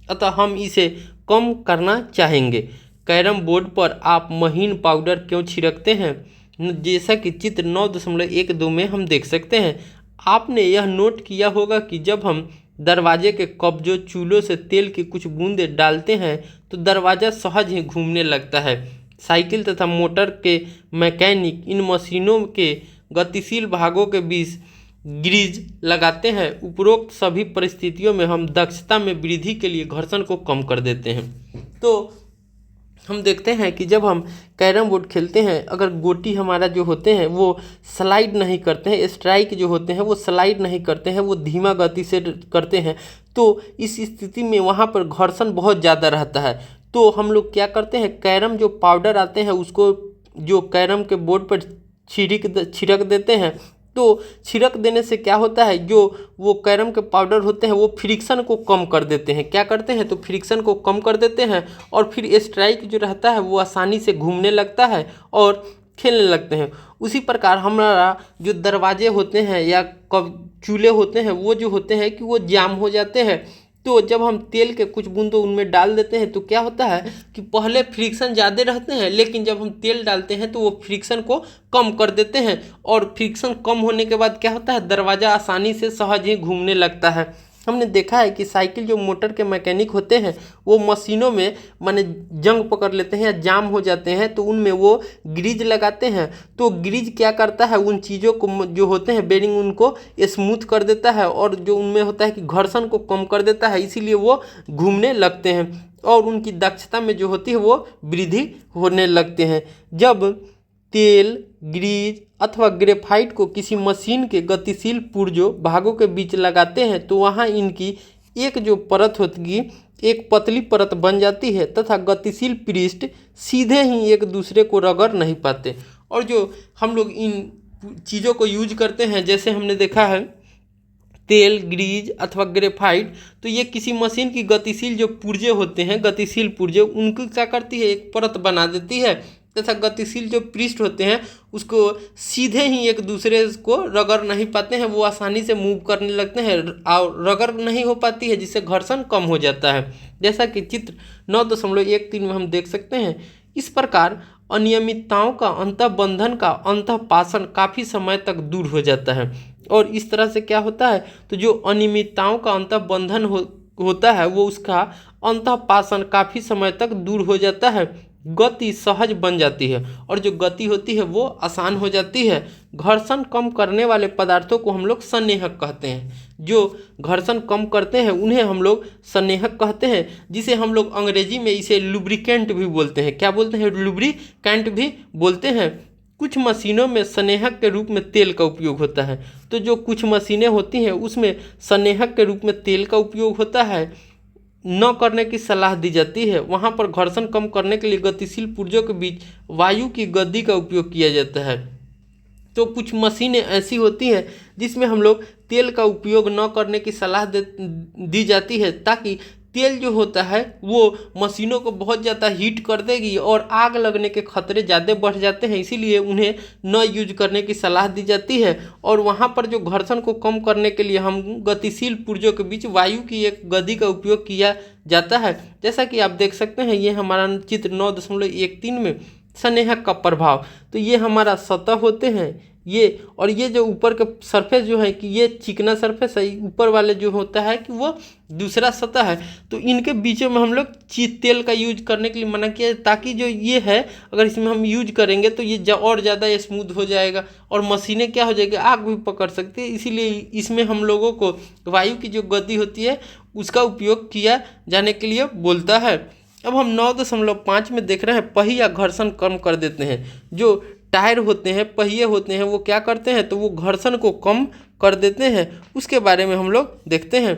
अतः हम इसे कम करना चाहेंगे। कैरम बोर्ड पर आप महीन पाउडर क्यों छिड़कते हैं? जैसा कि चित्र 9.12 में हम देख सकते हैं। आपने यह नोट किया होगा कि जब हम दरवाजे के कब्जों चूल्हों से तेल की कुछ बूंदें डालते हैं तो दरवाज़ा सहज ही घूमने लगता है। साइकिल तथा मोटर के मैकेनिक इन मशीनों के गतिशील भागों के बीच ग्रीज लगाते हैं। उपरोक्त सभी परिस्थितियों में हम दक्षता में वृद्धि के लिए घर्षण को कम कर देते हैं। तो हम देखते हैं कि जब हम कैरम बोर्ड खेलते हैं, अगर गोटी हमारा जो होते हैं वो स्लाइड नहीं करते हैं, स्ट्राइक जो होते हैं वो स्लाइड नहीं करते हैं, वो धीमा गति से करते हैं, तो इस स्थिति में वहाँ पर घर्षण बहुत ज़्यादा रहता है। तो हम लोग क्या करते हैं, कैरम जो पाउडर आते हैं उसको जो कैरम के बोर्ड पर छिड़क देते हैं। तो छिड़क देने से क्या होता है, जो वो कैरम के पाउडर होते हैं वो फ्रिक्शन को कम कर देते हैं। क्या करते हैं, तो फ्रिक्शन को कम कर देते हैं और फिर स्ट्राइक जो रहता है वो आसानी से घूमने लगता है और खेलने लगते हैं। उसी प्रकार हमारा जो दरवाजे होते हैं या चूल्हे होते हैं वो जो होते हैं कि वो जाम हो जाते हैं। तो जब हम तेल के कुछ बूंदों उनमें डाल देते हैं तो क्या होता है कि पहले फ्रिक्शन ज़्यादा रहते हैं, लेकिन जब हम तेल डालते हैं तो वो फ्रिक्शन को कम कर देते हैं और फ्रिक्शन कम होने के बाद क्या होता है, दरवाज़ा आसानी से सहज ही घूमने लगता है। हमने देखा है कि साइकिल जो मोटर के मैकेनिक होते हैं वो मशीनों में माने जंग पकड़ लेते हैं या जाम हो जाते हैं तो उनमें वो ग्रीज लगाते हैं। तो ग्रीज क्या करता है, उन चीज़ों को जो होते हैं बेरिंग उनको स्मूथ कर देता है और जो उनमें होता है कि घर्षण को कम कर देता है, इसीलिए वो घूमने लगते हैं और उनकी दक्षता में जो होती है वो वृद्धि होने लगते हैं। जब तेल, ग्रीज अथवा ग्रेफाइट को किसी मशीन के गतिशील पुर्जों भागों के बीच लगाते हैं तो वहाँ इनकी एक जो परत होती एक पतली परत बन जाती है तथा गतिशील पृष्ठ सीधे ही एक दूसरे को रगड़ नहीं पाते। और जो हम लोग इन चीज़ों को यूज करते हैं, जैसे हमने देखा है तेल, ग्रीज अथवा ग्रेफाइट, तो ये किसी मशीन की गतिशील जो पुर्जे होते हैं, गतिशील पुर्जे, उनको क्या करती है, एक परत बना देती है तथा गतिशील जो पृष्ठ होते हैं उसको सीधे ही एक दूसरे को रगड़ नहीं पाते हैं, वो आसानी से मूव करने लगते हैं और रगड़ नहीं हो पाती है, जिससे घर्षण कम हो जाता है। जैसा कि चित्र 9.13 में हम देख सकते हैं। इस प्रकार अनियमितताओं का अंतःबंधन का अंतःपाषण काफ़ी समय तक दूर हो जाता है। और इस तरह से क्या होता है, तो जो अनियमितताओं का अंतःबंधन होता है वो उसका अंतःपाषण काफ़ी समय तक दूर हो जाता है, गति सहज बन जाती है और जो गति होती है वो आसान हो जाती है। घर्षण कम करने वाले पदार्थों को हम लोग संनेहक कहते हैं। जो घर्षण कम करते हैं उन्हें हम लोग संनेहक कहते हैं, जिसे हम लोग अंग्रेजी में इसे लुब्रिकेंट भी बोलते हैं। क्या बोलते हैं, लुब्रिकेंट भी बोलते हैं। कुछ मशीनों में संनेहक के रूप में तेल का उपयोग होता है। तो जो कुछ मशीनें होती हैं उसमें संनेहक के रूप में तेल का उपयोग होता है, न करने की सलाह दी जाती है। वहाँ पर घर्षण कम करने के लिए गतिशील पुर्जों के बीच वायु की गति का उपयोग किया जाता है। तो कुछ मशीनें ऐसी होती हैं जिसमें हम लोग तेल का उपयोग न करने की सलाह दी जाती है, ताकि तेल जो होता है वो मशीनों को बहुत ज़्यादा हीट कर देगी और आग लगने के खतरे ज़्यादा बढ़ जाते हैं, इसीलिए उन्हें न यूज करने की सलाह दी जाती है। और वहाँ पर जो घर्षण को कम करने के लिए हम गतिशील पुर्जों के बीच वायु की एक गति का उपयोग किया जाता है। जैसा कि आप देख सकते हैं, ये हमारा चित्र 9.13 में संनेहक का प्रभाव। तो ये हमारा सतह होते हैं ये, और ये जो ऊपर के सरफेस जो है कि ये चिकना सरफेस है, ऊपर वाले जो होता है कि वो दूसरा सतह है। तो इनके बीचों में हम लोग तेल का यूज करने के लिए मना किया है, ताकि जो ये है अगर इसमें हम यूज करेंगे तो ये और ज़्यादा स्मूथ हो जाएगा और मशीनें क्या हो जाएगी, आग भी पकड़ सकती है। इसीलिए इसमें हम लोगों को वायु की जो गति होती है उसका उपयोग किया जाने के लिए बोलता है। अब हम 9.5 में देख रहे हैं पहिया घर्षण कम कर देते हैं। जो टायर होते हैं, पहिए होते हैं, वो क्या करते हैं, तो वो घर्षण को कम कर देते हैं। उसके बारे में हम लोग देखते हैं।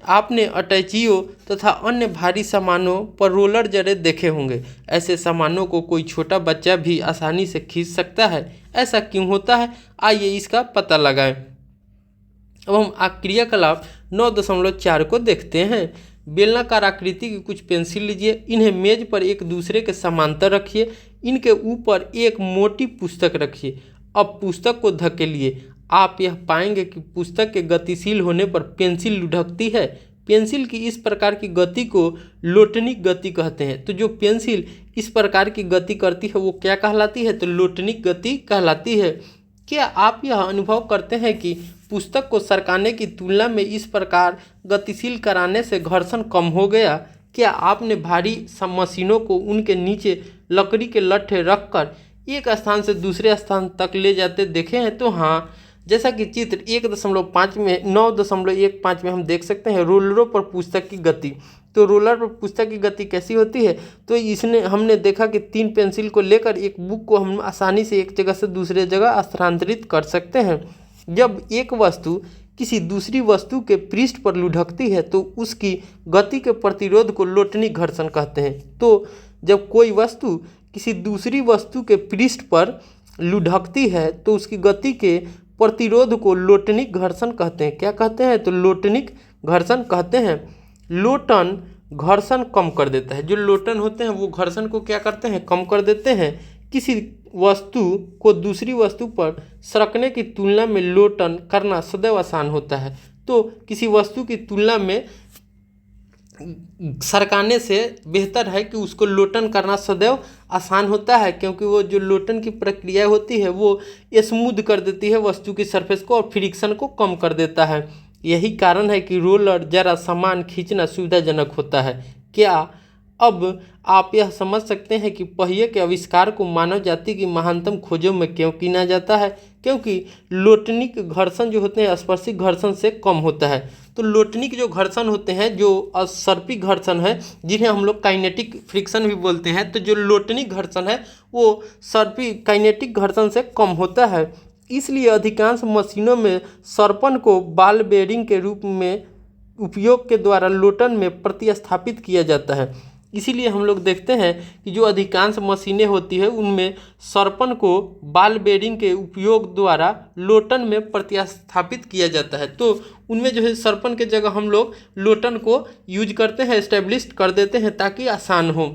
आपने अटैचियों तथा अन्य भारी सामानों पर रोलर जड़े देखे होंगे। ऐसे सामानों को कोई छोटा बच्चा भी आसानी से खींच सकता है। ऐसा क्यों होता है, आइए इसका पता लगाएं। अब हम क्रियाकलाप 9.4 को देखते हैं। बेलनाकार आकृति की कुछ पेंसिल लीजिए, इन्हें मेज पर एक दूसरे के समांतर रखिए, इनके ऊपर एक मोटी पुस्तक रखिए। अब पुस्तक को धकेलिए। आप यह पाएंगे कि पुस्तक के गतिशील होने पर पेंसिल लुढ़कती है। पेंसिल की इस प्रकार की गति को लोटनिक गति कहते हैं। तो जो पेंसिल इस प्रकार की गति करती है वो क्या कहलाती है, तो लोटनिक गति कहलाती है। क्या आप यह अनुभव करते हैं कि पुस्तक को सरकाने की तुलना में इस प्रकार गतिशील कराने से घर्षण कम हो गया? क्या आपने भारी मशीनों को उनके नीचे लकड़ी के लट्ठे रखकर एक स्थान से दूसरे स्थान तक ले जाते देखे हैं? तो हाँ, जैसा कि चित्र 1.5 में 9.15 में हम देख सकते हैं रोलरों पर पुस्तक की गति। तो रोलर पर पुस्तक की गति कैसी होती है, तो हमने देखा कि 3 पेंसिल को लेकर एक बुक को हम आसानी से एक जगह से दूसरे जगह स्थानांतरित कर सकते हैं। जब एक वस्तु किसी दूसरी वस्तु के पृष्ठ पर लुढ़कती है तो उसकी गति के प्रतिरोध को लोटनिक घर्षण कहते हैं। तो जब कोई वस्तु किसी दूसरी वस्तु के पृष्ठ पर लुढ़कती है तो उसकी गति के प्रतिरोध को लोटनिक घर्षण कहते हैं। क्या कहते हैं, तो लोटनिक घर्षण कहते हैं। लोटन घर्षण कम कर देता है। जो लोटन होते हैं वो घर्षण को क्या करते हैं, कम कर देते हैं। किसी वस्तु को दूसरी वस्तु पर सरकने की तुलना में लोटन करना सदैव आसान होता है। तो किसी वस्तु की तुलना में सरकाने से बेहतर है कि उसको लोटन करना सदैव आसान होता है, क्योंकि वो जो लोटन की प्रक्रिया होती है वो स्मूथ कर देती है वस्तु की सरफेस को और फ्रिक्शन को कम कर देता है। यही कारण है कि रोलर जरा सामान खींचना सुविधाजनक होता है। क्या अब आप यह समझ सकते हैं कि पहिए के आविष्कार को मानव जाति की महानतम खोजों में क्यों गिना जाता है? क्योंकि लोटनिक घर्षण जो होते हैं स्पर्शिक घर्षण से कम होता है। तो लोटनिक जो घर्षण होते हैं, जो सर्पिक घर्षण है, जिन्हें हम लोग काइनेटिक फ्रिक्शन भी बोलते हैं, तो जो लोटनिक घर्षण है वो काइनेटिक घर्षण से कम होता है। इसलिए अधिकांश मशीनों में सर्पण को बॉल बेयरिंग के रूप में उपयोग के द्वारा लोटन में प्रतिस्थापित किया जाता है। इसीलिए हम लोग देखते हैं कि जो अधिकांश मशीनें होती है उनमें सर्पण को बॉल बेयरिंग के उपयोग द्वारा लोटन में प्रतिस्थापित किया जाता है। तो उनमें जो है सर्पण के जगह हम लोग लोटन को यूज करते हैं, एस्टेब्लिश कर देते हैं ताकि आसान हो।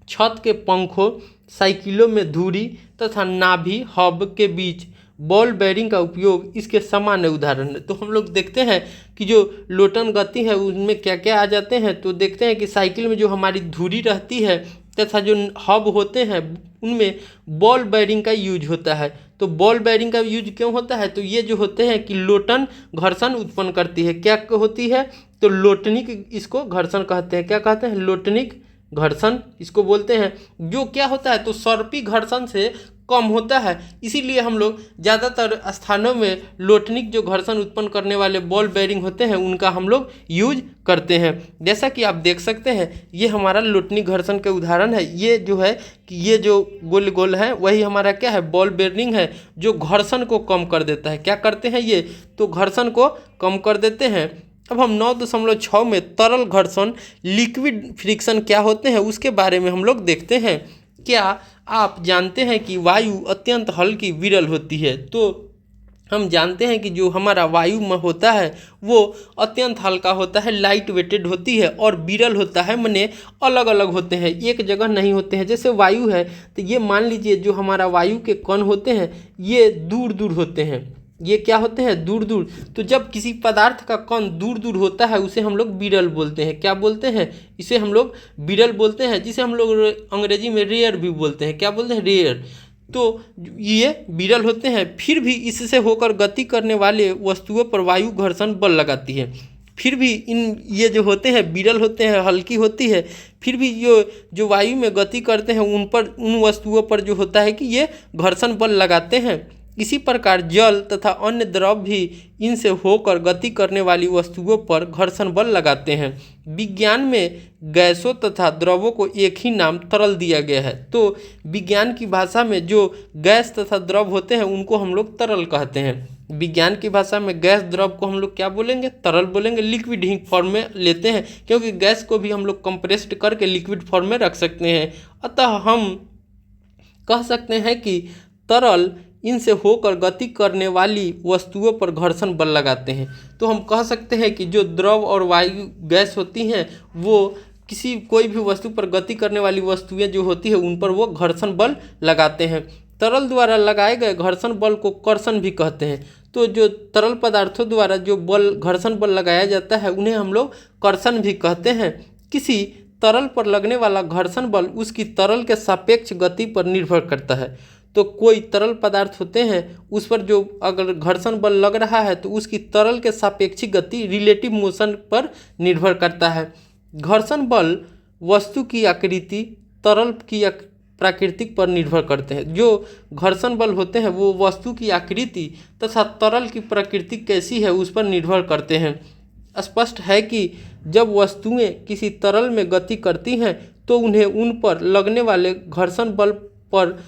छत के पंखों, साइकिलों में धुरी तथा नाभि हब के बीच बॉल बेयरिंग का उपयोग इसके सामान्य उदाहरण है। तो हम लोग देखते हैं कि जो लोटन गति है उनमें क्या क्या आ जाते हैं। तो देखते हैं कि साइकिल में जो हमारी धुरी रहती है तथा जो हब होते हैं उनमें बॉल बेयरिंग का यूज होता है। तो बॉल बेयरिंग का यूज क्यों होता है, तो ये जो होते हैं कि लोटन घर्षण उत्पन्न करती है। क्या होती है, तो लोटनिक इसको घर्षण कहते हैं। क्या कहते हैं, लोटनिक घर्षण इसको बोलते हैं। जो क्या होता है, तो सर्पी घर्षण से कम होता है। इसीलिए हम लोग ज़्यादातर स्थानों में लोटनिक जो घर्षण उत्पन्न करने वाले बॉल बेयरिंग होते हैं उनका हम लोग यूज करते हैं। जैसा कि आप देख सकते हैं ये हमारा लोटनिक घर्षण के उदाहरण है। ये जो है कि ये जो गोल गोल है वही हमारा क्या है, बॉल बेयरिंग है, जो घर्षण को कम कर देता है। क्या करते हैं ये, तो घर्षण को कम कर देते हैं। अब हम 9.6 में तरल घर्षण लिक्विड फ्रिक्शन क्या होते हैं उसके बारे में हम लोग देखते हैं। क्या आप जानते हैं कि वायु अत्यंत हल्की विरल होती है? तो हम जानते हैं कि जो हमारा वायु में होता है वो अत्यंत हल्का होता है, लाइट वेटेड होती है और विरल होता है, माने अलग अलग होते हैं, एक जगह नहीं होते हैं। जैसे वायु है तो ये मान लीजिए जो हमारा वायु के कण होते हैं ये दूर दूर होते हैं। ये क्या होते हैं, दूर दूर। तो जब किसी पदार्थ का कण दूर दूर होता है उसे हम लोग विरल बोलते हैं। क्या बोलते हैं, इसे हम लोग विरल बोलते हैं, जिसे हम लोग अंग्रेजी में रेयर भी बोलते हैं। क्या बोलते हैं, रेयर। तो ये विरल होते हैं। फिर भी इससे होकर गति करने वाले वस्तुओं पर वायु घर्षण बल लगाती है। फिर भी ये जो होते हैं विरल होते हैं, हल्की होती है, फिर भी जो वायु में गति करते हैं उन वस्तुओं पर जो होता है कि ये घर्षण बल लगाते हैं। इसी प्रकार जल तथा अन्य द्रव भी इनसे होकर गति करने वाली वस्तुओं पर घर्षण बल लगाते हैं। विज्ञान में गैसों तथा द्रवों को एक ही नाम तरल दिया गया है। तो विज्ञान की भाषा में जो गैस तथा द्रव होते हैं उनको हम लोग तरल कहते हैं। विज्ञान की भाषा में गैस द्रव को हम लोग क्या बोलेंगे? तरल बोलेंगे। लिक्विड ही फॉर्म में लेते हैं, क्योंकि गैस को भी हम लोग कंप्रेस्ड करके लिक्विड फॉर्म में रख सकते हैं। अतः हम कह सकते हैं कि तरल इनसे होकर गति करने वाली वस्तुओं पर घर्षण बल लगाते हैं। तो हम कह सकते हैं कि जो द्रव और वायु गैस होती हैं वो कोई भी वस्तु पर गति करने वाली वस्तुएं जो होती है उन पर वो घर्षण बल लगाते हैं। तरल द्वारा लगाए गए घर्षण बल को कर्षण भी कहते हैं। तो जो तरल पदार्थों द्वारा जो बल घर्षण बल लगाया जाता है उन्हें हम लोग कर्षण भी कहते हैं। किसी तरल पर लगने वाला घर्षण बल उसकी तरल के सापेक्ष गति पर निर्भर करता है। तो कोई तरल पदार्थ होते हैं उस पर जो अगर घर्षण बल लग रहा है तो उसकी तरल के सापेक्षिक गति रिलेटिव मोशन पर निर्भर करता है। घर्षण बल वस्तु की आकृति तरल की प्राकृतिक पर निर्भर करते हैं। जो घर्षण बल होते हैं वो वस्तु की आकृति तथा तरल की प्रकृति कैसी है उस पर निर्भर करते हैं। स्पष्ट है कि जब वस्तुएं किसी तरल में गति करती हैं तो उन्हें उन पर लगने वाले घर्षण बल पर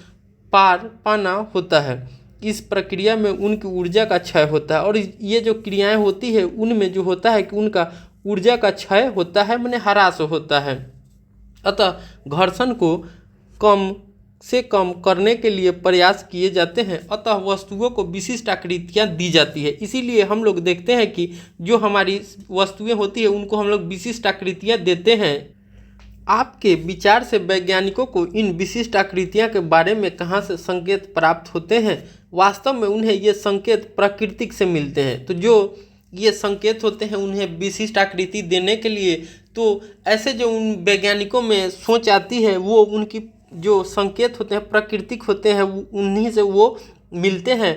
पार पाना होता है। इस प्रक्रिया में उनकी ऊर्जा का क्षय होता है और ये जो क्रियाएं होती है उनमें जो होता है कि उनका ऊर्जा का क्षय होता है, माने ह्रास होता है। अतः घर्षण को कम से कम करने के लिए प्रयास किए जाते हैं। अतः वस्तुओं को विशिष्ट आकृतियाँ दी जाती है। इसीलिए हम लोग देखते हैं कि जो हमारी वस्तुएं होती है उनको हम लोग विशिष्ट आकृतियाँ देते हैं। आपके विचार से वैज्ञानिकों को इन विशिष्ट आकृतियों के बारे में कहाँ से संकेत प्राप्त होते हैं? वास्तव में उन्हें ये संकेत प्रकृति से मिलते हैं। तो जो ये संकेत होते हैं उन्हें विशिष्ट आकृति देने के लिए तो ऐसे जो उन वैज्ञानिकों में सोच आती है वो उनकी जो संकेत होते हैं प्राकृतिक होते हैं उन्हीं से वो मिलते हैं।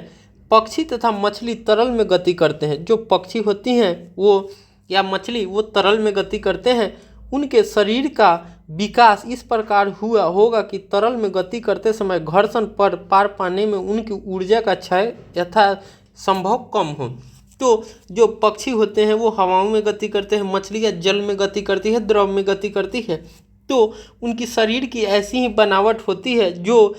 पक्षी तथा मछली तरल में गति करते हैं। जो पक्षी होती हैं वो या मछली वो तरल में गति करते हैं। उनके शरीर का विकास इस प्रकार हुआ होगा कि तरल में गति करते समय घर्षण पर पार पाने में उनकी ऊर्जा का क्षय यथासंभव कम हो। तो जो पक्षी होते हैं वो हवाओं में गति करते हैं, मछलियाँ जल में गति करती है, द्रव में गति करती है। तो उनकी शरीर की ऐसी ही बनावट होती है जो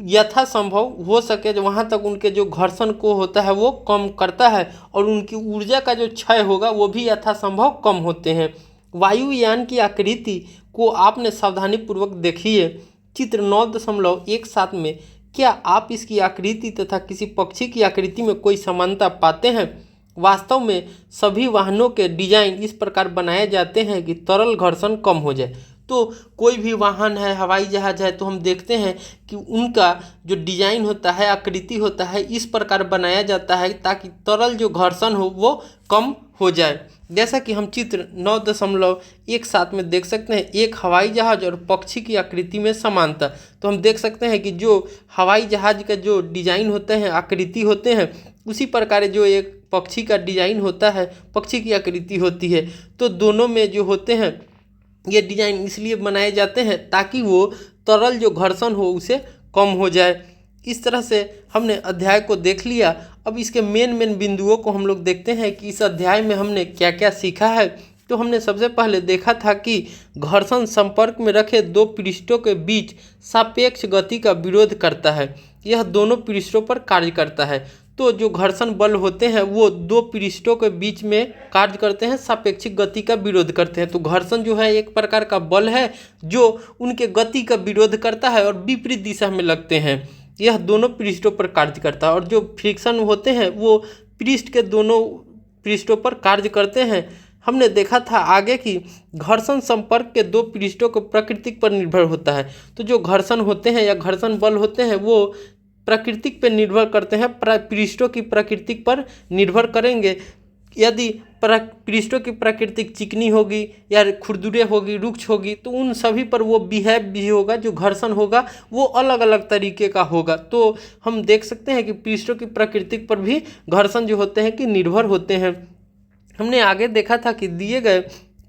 यथासंभव हो सके जो वहाँ तक उनके जो घर्षण को होता है वो कम करता है और उनकी ऊर्जा का जो क्षय होगा वो भी यथासंभव कम होते हैं। वायुयान की आकृति को आपने सावधानीपूर्वक देखिए। चित्र 9.17 में क्या आप इसकी आकृति तथा किसी पक्षी की आकृति में कोई समानता पाते हैं? वास्तव में सभी वाहनों के डिजाइन इस प्रकार बनाए जाते हैं कि तरल घर्षण कम हो जाए। तो कोई भी वाहन है, हवाई जहाज़ है, तो हम देखते हैं कि उनका जो डिजाइन होता है, आकृति होता है, इस प्रकार बनाया जाता है ताकि तरल जो घर्षण हो वो कम हो जाए। जैसा कि हम चित्र 9.17 में देख सकते हैं एक हवाई जहाज़ और पक्षी की आकृति में समानता। तो हम देख सकते हैं कि जो हवाई जहाज़ का जो डिज़ाइन होते हैं, आकृति होते हैं, उसी प्रकार जो एक पक्षी का डिज़ाइन होता है, पक्षी की आकृति होती है। तो दोनों में जो होते हैं ये डिज़ाइन इसलिए बनाए जाते हैं ताकि वो तरल जो घर्षण हो उसे कम हो जाए। इस तरह से हमने अध्याय को देख लिया। अब इसके मेन बिंदुओं को हम लोग देखते हैं कि इस अध्याय में हमने क्या क्या सीखा है। तो हमने सबसे पहले देखा था कि घर्षण संपर्क में रखे दो पृष्ठों के बीच सापेक्ष गति का विरोध करता है। यह दोनों पृष्ठों पर कार्य करता है। तो जो घर्षण बल होते हैं वो दो पृष्ठों के बीच में कार्य करते हैं, सापेक्षिक गति का विरोध करते हैं। तो घर्षण जो है एक प्रकार का बल है जो उनके गति का विरोध करता है और विपरीत दिशा में लगते हैं। यह दोनों पृष्ठों पर कार्य करता है। और जो फ्रिक्शन होते हैं वो पृष्ठ के दोनों पृष्ठों पर कार्य करते हैं। हमने देखा था आगे कि घर्षण संपर्क के दो पृष्ठों को प्रकृति पर निर्भर होता है। तो जो घर्षण होते हैं या घर्षण बल होते हैं वो प्राकृतिक पर निर्भर करते हैं, पृष्ठों की प्रकृति पर निर्भर करेंगे। यदि पृष्ठों की प्रकृति चिकनी होगी या खुरदुरे होगी, रुक्ष होगी, तो उन सभी पर वो बिहेव भी होगा, जो घर्षण होगा वो अलग अलग तरीके का होगा। तो हम देख सकते हैं कि पृष्ठों की प्रकृति पर भी घर्षण जो होते हैं कि निर्भर होते हैं। हमने आगे देखा था कि दिए गए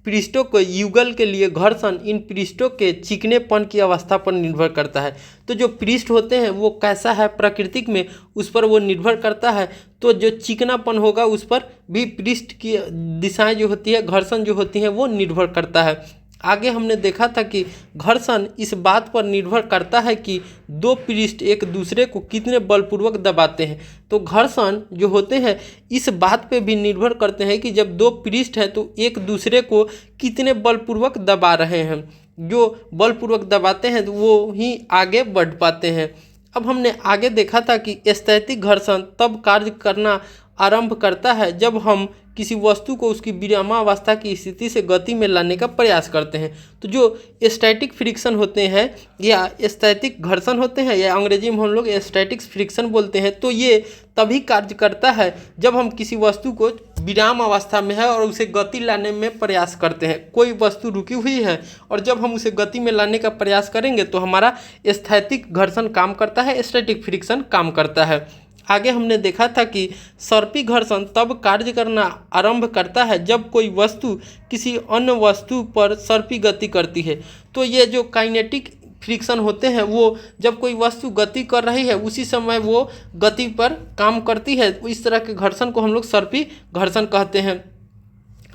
पृष्ठों के युगल के लिए घर्षण इन पृष्ठों के चिकनेपन की अवस्था पर निर्भर करता है। तो जो पृष्ठ होते हैं वो कैसा है प्राकृतिक में, उस पर वो निर्भर करता है। तो जो चिकनापन होगा उस पर भी पृष्ठ की दिशाएं जो होती है, घर्षण जो होती है वो निर्भर करता है। आगे हमने देखा था कि घर्षण इस बात पर निर्भर करता है कि दो पृष्ठ एक दूसरे को कितने बलपूर्वक दबाते हैं। तो घर्षण जो होते हैं इस बात पे भी निर्भर करते हैं कि जब दो पृष्ठ हैं तो एक दूसरे को कितने बलपूर्वक दबा रहे हैं। जो बलपूर्वक दबाते हैं तो वो ही आगे बढ़ पाते हैं। अब हमने आगे देखा था कि स्थैतिक घर्षण तब कार्य करना आरंभ करता है जब हम किसी वस्तु को उसकी विरामावस्था की स्थिति से गति में लाने का प्रयास करते हैं। तो जो स्टैटिक फ्रिक्शन होते हैं या स्टैटिक घर्षण होते हैं या अंग्रेजी में हम लोग स्टैटिक फ्रिक्शन बोलते हैं, तो ये तभी कार्य करता है जब हम किसी वस्तु को विराम अवस्था में है और उसे गति लाने में प्रयास करते हैं। कोई वस्तु रुकी हुई है और जब हम उसे गति में लाने का प्रयास करेंगे तो हमारा स्थैतिक घर्षण काम करता है, स्टैटिक फ्रिक्शन काम करता है। आगे हमने देखा था कि सर्पी घर्षण तब कार्य करना आरंभ करता है जब कोई वस्तु किसी अन्य वस्तु पर सर्पी गति करती है। तो ये जो काइनेटिक फ्रिक्शन होते हैं वो जब कोई वस्तु गति कर रही है उसी समय वो गति पर काम करती है, इस तरह के घर्षण को हम लोग सर्पी घर्षण कहते हैं।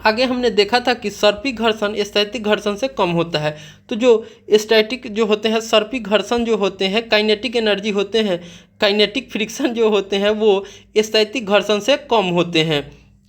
आगे हमने देखा था कि सर्पी घर्षण स्थैतिक घर्षण से कम होता है। तो जो स्टैटिक जो होते हैं सर्पी घर्षण जो होते हैं काइनेटिक एनर्जी होते हैं, काइनेटिक फ्रिक्शन जो होते हैं वो स्थैतिक घर्षण से कम होते हैं।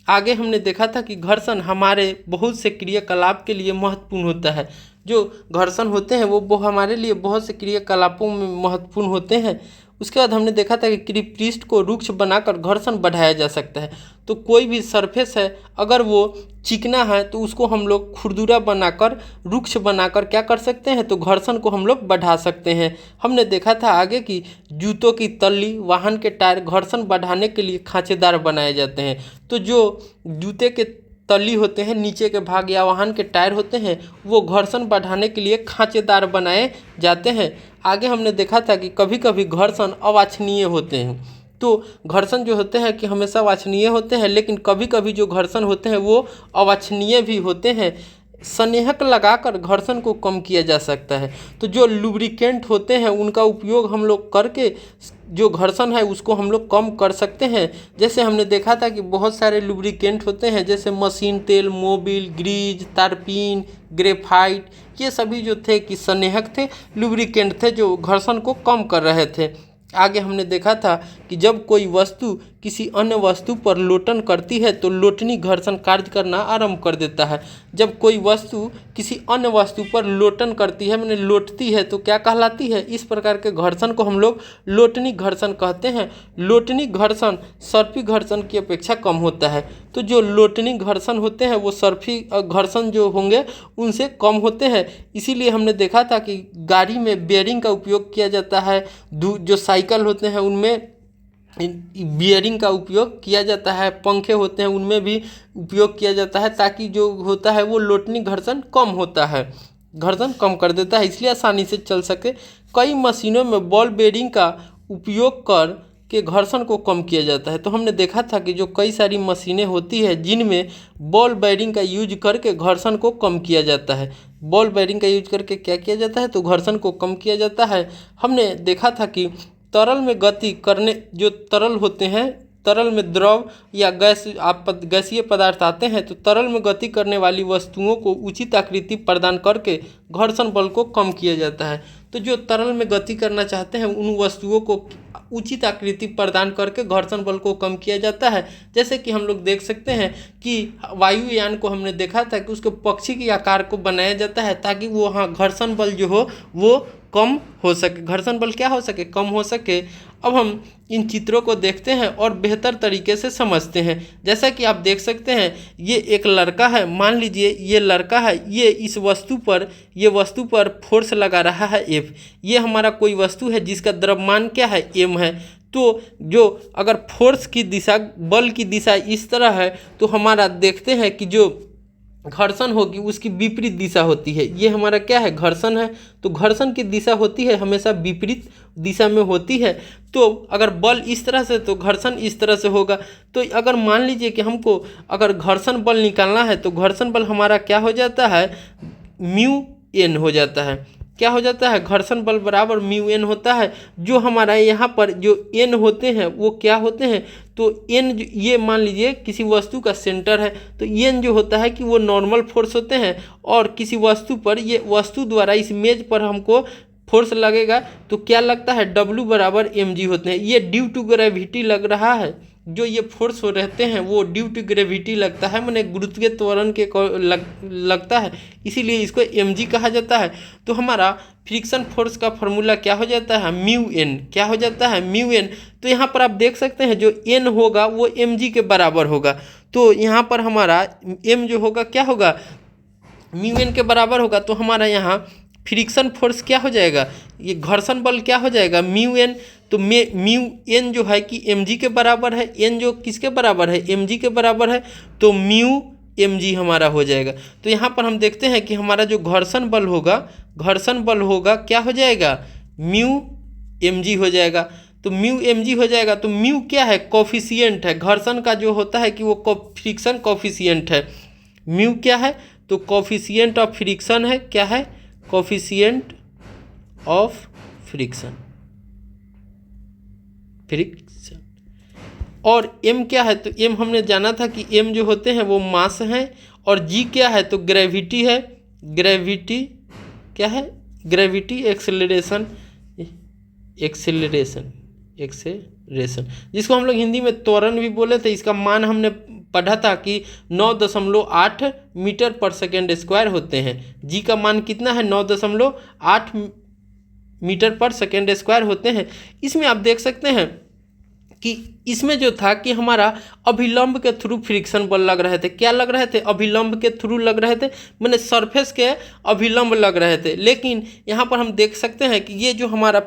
आगे हमने देखा था कि घर्षण हमारे बहुत से क्रियाकलाप के लिए महत्वपूर्ण होता है। जो घर्षण होते हैं वो हमारे लिए बहुत से क्रियाकलापों में महत्वपूर्ण होते हैं। उसके बाद हमने देखा था कि पृष्ठ को रुक्ष बनाकर घर्षण बढ़ाया जा सकता है। तो कोई भी सरफेस है अगर वो चिकना है तो उसको हम लोग खुरदुरा बनाकर रुक्ष बनाकर क्या कर सकते हैं, तो घर्षण को हम लोग बढ़ा सकते हैं। हमने देखा था आगे कि जूतों की तल्ली, वाहन के टायर घर्षण बढ़ाने के लिए खांचेदार बनाए जाते हैं। तो जो जूते के तली होते हैं, नीचे के भाग या वाहन के टायर होते हैं वो घर्षण बढ़ाने के लिए खांचेदार बनाए जाते हैं। आगे हमने देखा था कि कभी कभी घर्षण अवांछनीय होते हैं। तो घर्षण जो होते हैं कि हमेशा वांछनीय होते हैं, लेकिन कभी कभी जो घर्षण होते हैं वो अवांछनीय भी होते हैं। संनेहक लगाकर घर्षण को कम किया जा सकता है। तो जो लुब्रिकेंट होते हैं उनका उपयोग हम लोग करके जो घर्षण है उसको हम लोग कम कर सकते हैं। जैसे हमने देखा था कि बहुत सारे लुब्रिकेंट होते हैं जैसे मशीन तेल, मोबिल, ग्रीज, तारपीन, ग्रेफाइट, ये सभी जो थे कि संनेहक थे, लुब्रिकेंट थे जो घर्षण को कम कर रहे थे। आगे हमने देखा था कि जब कोई वस्तु किसी अन्य वस्तु पर लोटन करती है तो लोटनी घर्षण कार्य करना आरंभ कर देता है। जब कोई वस्तु किसी अन्य वस्तु पर लोटन करती है, मैंने लोटती है, तो क्या कहलाती है, इस प्रकार के घर्षण को हम लोग लोटनी घर्षण कहते हैं। लोटनी घर्षण सर्पी घर्षण की अपेक्षा कम होता है। तो जो लोटनी घर्षण होते हैं वो सर्पी घर्षण जो होंगे उनसे कम होते हैं। इसीलिए हमने देखा था कि गाड़ी में बेयरिंग का उपयोग किया जाता है, जो साइकिल होते हैं उनमें बियरिंग का उपयोग किया जाता है, पंखे होते हैं उनमें भी उपयोग किया जाता है, ताकि जो होता है वो लोटनी घर्षण कम होता है, घर्षण कम कर देता है, इसलिए आसानी से चल सके। कई मशीनों में बॉल बेयरिंग का उपयोग कर के घर्षण को कम किया जाता है। तो हमने देखा था कि जो कई सारी मशीनें होती है जिनमें बॉल बेयरिंग का यूज करके घर्षण को कम किया जाता है। बॉल बेयरिंग का यूज करके क्या किया जाता है, तो घर्षण को कम किया जाता है। हमने देखा था कि तरल में गति करने जो तरल होते हैं, तरल में द्रव या गैसीय पदार्थ आते हैं, तो तरल में गति करने वाली वस्तुओं को उचित आकृति प्रदान करके घर्षण बल को कम किया जाता है। तो जो तरल में गति करना चाहते हैं उन वस्तुओं को उचित आकृति प्रदान करके घर्षण बल को कम किया जाता है। जैसे कि हम लोग देख सकते हैं कि वायुयान को हमने देखा था कि उसके पक्षी के आकार को बनाया जाता है ताकि वो घर्षण बल जो हो वो कम हो सके, घर्षण बल क्या हो सके, कम हो सके। अब हम इन चित्रों को देखते हैं और बेहतर तरीके से समझते हैं। जैसा कि आप देख सकते हैं ये एक लड़का है, मान लीजिए ये लड़का है, ये इस वस्तु पर फोर्स लगा रहा है F। ये हमारा कोई वस्तु है जिसका द्रव्यमान क्या है, M है। तो जो अगर फोर्स की दिशा, बल की दिशा इस तरह है तो हमारा देखते हैं कि जो घर्षण होगी उसकी विपरीत दिशा होती है। ये हमारा क्या है, घर्षण है, तो घर्षण की दिशा होती है हमेशा विपरीत दिशा में होती है। तो अगर बल इस तरह से तो घर्षण इस तरह से होगा। तो अगर मान लीजिए कि हमको अगर घर्षण बल निकालना है तो घर्षण बल हमारा क्या हो जाता है, म्यू एन हो जाता है। क्या हो जाता है, घर्षण बल बराबर म्यू एन होता है। जो हमारा यहाँ पर जो एन होते हैं वो क्या होते हैं, तो एन ये मान लीजिए किसी वस्तु का सेंटर है, तो एन जो होता है कि वो नॉर्मल फोर्स होते हैं। और किसी वस्तु पर, ये वस्तु द्वारा इस मेज पर हमको फोर्स लगेगा तो क्या लगता है, W बराबर mg होते हैं। ये ड्यू टू ग्रेविटी लग रहा है, जो ये फोर्स हो रहते हैं वो ड्यू टू ग्रेविटी लगता है, माने गुरुत्वीय त्वरण के लगता है, इसीलिए इसको mg कहा जाता है। तो हमारा फ्रिक्शन फोर्स का फॉर्मूला क्या हो जाता है, म्यू एन। क्या हो जाता है, म्यू एन। तो यहाँ पर आप देख सकते हैं जो n होगा वो mg के बराबर होगा। तो यहाँ पर हमारा m जो होगा क्या होगा, म्यू एन के बराबर होगा। तो हमारा यहाँ फ्रिक्शन फोर्स क्या हो जाएगा, ये घर्षण बल क्या हो जाएगा, म्यू एन। तो म्यू एन जो है कि mg के बराबर है, एन जो किसके बराबर है, mg के बराबर है, तो म्यू mg हमारा हो जाएगा। तो यहाँ पर हम देखते हैं कि हमारा जो घर्षण बल होगा क्या हो जाएगा, म्यू mg हो जाएगा। तो म्यू mg हो जाएगा। तो म्यू क्या है, कोफिशिएंट है, घर्षण का जो होता है कि वो फ्रिक्शन कोफिशिएंट है। म्यू क्या है, तो कोफिशिएंट ऑफ फ्रिक्शन है, क्या है, कोफिशिएंट ऑफ फ्रिक्शन। और m क्या है, तो m हमने जाना था कि m जो होते हैं वो मास हैं। और g क्या है, तो ग्रेविटी है। ग्रेविटी क्या है, ग्रेविटी एक्सेलरेशन, जिसको हम लोग हिंदी में त्वरण भी बोले थे। इसका मान हमने पढ़ा था कि 9.8 मीटर पर सेकेंड स्क्वायर होते हैं। जी का मान कितना है, 9.8 मीटर पर सेकेंड स्क्वायर होते हैं। इसमें आप देख सकते हैं कि इसमें जो था कि हमारा अभिलंब के थ्रू फ्रिक्शन बल लग रहे थे। क्या लग रहे थे, अभिलंब के थ्रू लग रहे थे, मैंने सरफेस के अभिलंब लग रहे थे। लेकिन यहाँ पर हम देख सकते हैं कि ये जो हमारा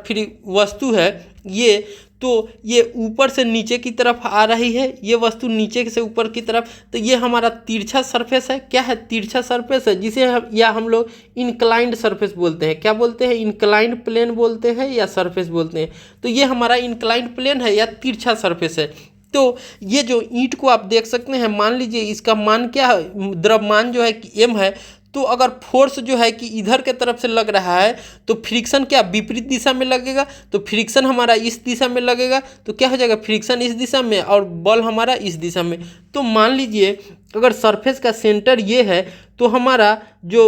वस्तु है ये ऊपर से नीचे की तरफ आ रही है, ये वस्तु नीचे से ऊपर की तरफ। तो ये हमारा तिरछा सरफेस है। क्या है, तिरछा सरफेस है, जिसे हम लोग इंक्लाइंड सरफेस बोलते हैं। क्या बोलते हैं, इंक्लाइंड प्लेन बोलते हैं या सरफेस बोलते हैं। तो ये हमारा इंक्लाइंड प्लेन है या तिरछा सरफेस है। तो ये जो ईंट को आप देख सकते हैं, मान लीजिए इसका मान क्या है, द्रव्यमान जो है कि m है। तो अगर फोर्स जो है कि इधर के तरफ से लग रहा है तो फ्रिक्शन क्या विपरीत दिशा में लगेगा। तो फ्रिक्शन हमारा इस दिशा में लगेगा, तो क्या हो जाएगा, फ्रिक्शन इस दिशा में और बल हमारा इस दिशा में। तो मान लीजिए अगर सरफेस का सेंटर ये है तो हमारा जो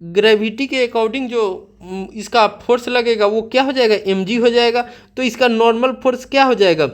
ग्रेविटी के अकॉर्डिंग जो इसका फोर्स लगेगा वो क्या हो जाएगा, mg हो जाएगा। तो इसका नॉर्मल फोर्स क्या हो जाएगा,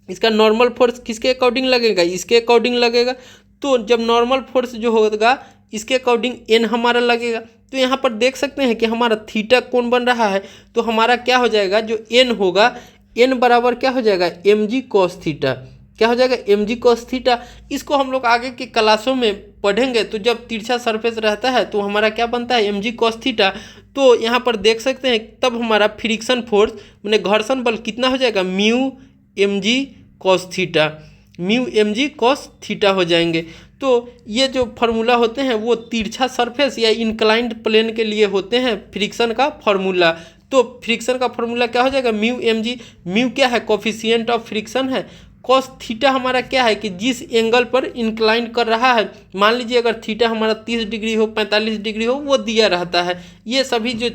इसका नॉर्मल फोर्स किसके अकॉर्डिंग लगेगा, इसके अकॉर्डिंग लगेगा। तो जब नॉर्मल फोर्स जो होगा इसके अकॉर्डिंग n हमारा लगेगा। तो यहाँ पर देख सकते हैं कि हमारा थीटा कोण बन रहा है। तो हमारा क्या हो जाएगा, जो n होगा, n बराबर क्या हो जाएगा, mg cos थीटा। क्या हो जाएगा, mg cos थीटा। इसको हम लोग आगे के क्लासों में पढ़ेंगे। तो जब तिरछा सरफेस रहता है तो हमारा क्या बनता है, mg cos थीटा। तो यहाँ पर देख सकते हैं तब हमारा फ्रिक्शन फोर्स मैंने घर्षण बल कितना हो जाएगा, mu mg cos theta, mu mg cos theta हो जाएंगे। तो ये जो फार्मूला होते हैं वो तिरछा सरफेस या इंक्लाइंड प्लेन के लिए होते हैं फ्रिक्शन का फार्मूला। तो फ्रिक्शन का फार्मूला क्या हो जाएगा, म्यू mg। म्यू क्या है, कोफिशिएंट ऑफ फ्रिक्शन है। cos थीटा हमारा क्या है कि जिस एंगल पर इंक्लाइन कर रहा है, मान लीजिए अगर थीटा हमारा 30 डिग्री हो, 45 डिग्री हो, वो दिया रहता है। ये सभी जो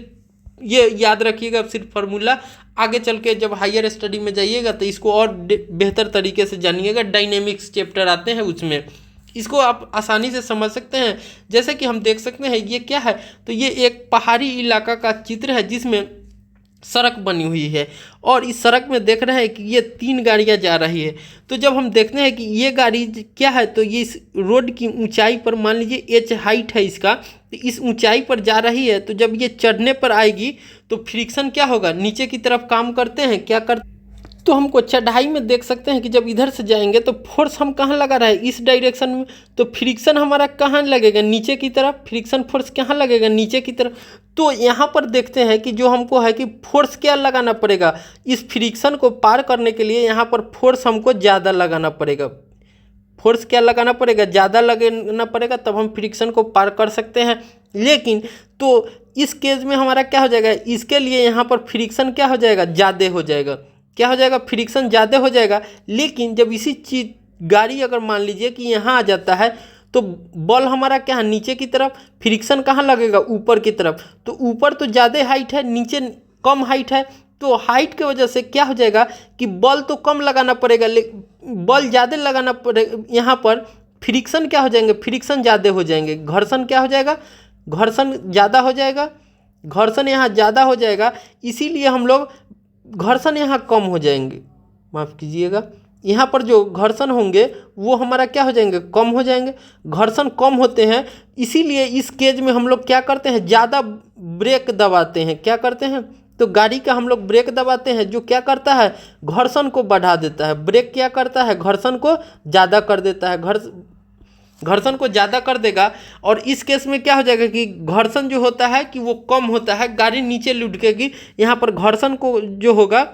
ये याद रखिएगा सिर्फ फार्मूला। आगे चल के जब हायर स्टडी में जाइएगा तो इसको और बेहतर तरीके से जानिएगा। डायनेमिक्स चैप्टर आते हैं उसमें इसको आप आसानी से समझ सकते हैं। जैसे कि हम देख सकते हैं ये क्या है, तो ये एक पहाड़ी इलाका का चित्र है जिसमें सड़क बनी हुई है और इस सड़क में देख रहे हैं कि ये 3 गाड़ियां जा रही है। तो जब हम देखते हैं कि ये गाड़ी क्या है, तो ये इस रोड की ऊंचाई पर मान लीजिए h हाइट है इसका, तो इस ऊंचाई पर जा रही है। तो जब ये चढ़ने पर आएगी तो फ्रिक्शन क्या होगा, नीचे की तरफ काम करते हैं, क्या करते। तो हमको चढ़ाई में देख सकते हैं कि जब इधर से जाएंगे तो फोर्स हम कहाँ लगा रहे हैं, इस डायरेक्शन में। तो फ्रिक्शन हमारा कहाँ लगेगा, नीचे की तरफ। फ्रिक्शन फोर्स कहाँ लगेगा, नीचे की तरफ। तो यहाँ पर देखते हैं कि जो हमको है कि फोर्स क्या लगाना पड़ेगा, इस फ्रिक्शन को पार करने के लिए यहाँ पर फोर्स हमको ज़्यादा लगाना पड़ेगा। फोर्स क्या लगाना पड़ेगा, ज़्यादा लगाना पड़ेगा, तब हम फ्रिक्शन को पार कर सकते हैं। लेकिन तो इस केस में हमारा क्या हो जाएगा, इसके लिए यहाँ पर फ्रिक्शन क्या हो जाएगा, ज़्यादा हो जाएगा। क्या हो जाएगा, फ्रिक्शन ज़्यादा हो जाएगा। लेकिन जब इसी चीज़ गाड़ी अगर मान लीजिए कि यहाँ आ जाता है तो बॉल हमारा क्या है, नीचे की तरफ, फ्रिक्शन कहाँ लगेगा, ऊपर की तरफ। तो ऊपर तो ज़्यादा हाइट है, नीचे कम हाइट है, तो हाइट की वजह से क्या हो जाएगा कि बॉल तो कम लगाना पड़ेगा, लेकिन बॉल ज़्यादा लगाना पड़ेगा। यहाँ पर फ्रिक्शन क्या हो जाएंगे, फ्रिक्शन ज़्यादा हो जाएंगे, घर्षण क्या हो जाएगा, घर्षण ज़्यादा हो जाएगा, घर्षण यहाँ ज़्यादा हो जाएगा। इसीलिए हम लोग घर्षण यहाँ कम हो जाएंगे, माफ़ कीजिएगा, यहाँ पर जो घर्षण होंगे वो हमारा क्या हो जाएंगे, कम हो जाएंगे। घर्षण कम होते हैं, इसीलिए इस केज में हम लोग क्या करते हैं, ज़्यादा ब्रेक दबाते हैं। क्या करते हैं, तो गाड़ी का हम लोग ब्रेक दबाते हैं, जो क्या करता है, घर्षण को बढ़ा देता है। ब्रेक क्या करता है, घर्षण को ज़्यादा कर देता है, घर्षण को ज़्यादा कर देगा। और इस केस में क्या हो जाएगा कि घर्षण जो होता है कि वो कम होता है, गाड़ी नीचे लुढ़केगी। यहाँ पर घर्षण को जो होगा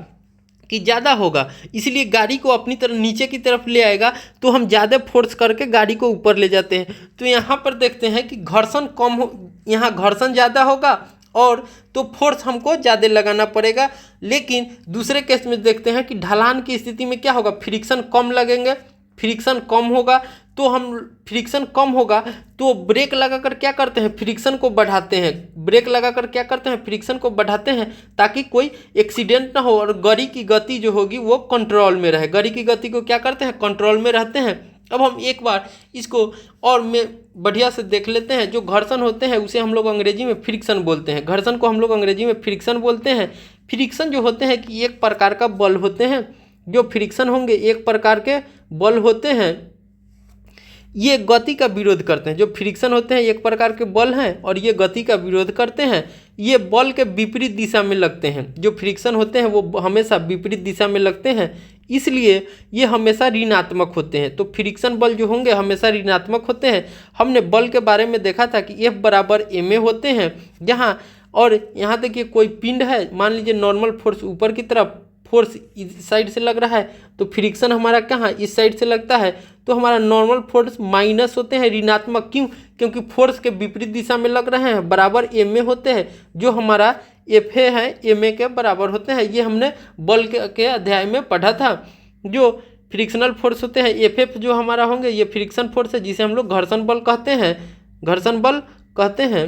कि ज़्यादा होगा, इसलिए गाड़ी को अपनी तरफ नीचे की तरफ ले आएगा, तो हम ज़्यादा फोर्स करके गाड़ी को ऊपर ले जाते हैं। तो यहाँ पर देखते हैं कि घर्षण कम हो, यहाँ घर्षण ज़्यादा होगा और तो फोर्स हमको ज़्यादा लगाना पड़ेगा। लेकिन दूसरे केस में देखते हैं कि ढलान की स्थिति में क्या होगा, फ्रिक्शन कम लगेंगे, फ्रिक्शन कम होगा, तो हम फ्रिक्शन कम होगा तो ब्रेक लगाकर क्या करते हैं, फ्रिक्शन को बढ़ाते हैं। ब्रेक लगाकर क्या करते हैं, फ्रिक्शन को बढ़ाते हैं, ताकि कोई एक्सीडेंट ना हो और गाड़ी की गति जो होगी वो कंट्रोल में रहे। गाड़ी की गति को क्या करते हैं, कंट्रोल में रहते हैं। अब हम एक बार इसको और में बढ़िया से देख लेते हैं। जो घर्षण होते हैं उसे हम लोग अंग्रेजी में फ्रिक्शन बोलते हैं, घर्षण को हम लोग अंग्रेजी में फ्रिक्शन बोलते हैं। फ्रिक्शन जो होते हैं कि एक प्रकार का बल होते हैं, जो फ्रिक्शन होंगे एक प्रकार के बल होते हैं, ये गति का विरोध करते हैं। जो फ्रिक्शन होते हैं एक प्रकार के बल हैं और ये गति का विरोध करते हैं। ये बल के विपरीत दिशा में लगते हैं, जो फ्रिक्शन होते हैं वो हमेशा विपरीत दिशा में लगते हैं, इसलिए ये हमेशा ऋणात्मक होते हैं। तो फ्रिक्शन बल जो होंगे हमेशा ऋणात्मक होते हैं। हमने बल के बारे में देखा था कि F बराबर ma होते हैं, जहाँ और यहाँ देखिए कोई पिंड है, मान लीजिए नॉर्मल फोर्स ऊपर की तरफ, फोर्स इस साइड से लग रहा है, तो फ्रिक्शन हमारा कहाँ, इस साइड से लगता है, तो हमारा नॉर्मल फोर्स माइनस होते हैं, ऋणात्मक। क्यों, क्योंकि फोर्स के विपरीत दिशा में लग रहे हैं, बराबर ma होते हैं, जो हमारा Fa है ma के बराबर होते हैं। ये हमने बल के अध्याय में पढ़ा था। जो फ्रिक्शनल फोर्स होते हैं Ff जो हमारा होंगे, ये फ्रिक्शन फोर्स है, जिसे हम लोग घर्षण बल कहते हैं, घर्षण बल कहते हैं।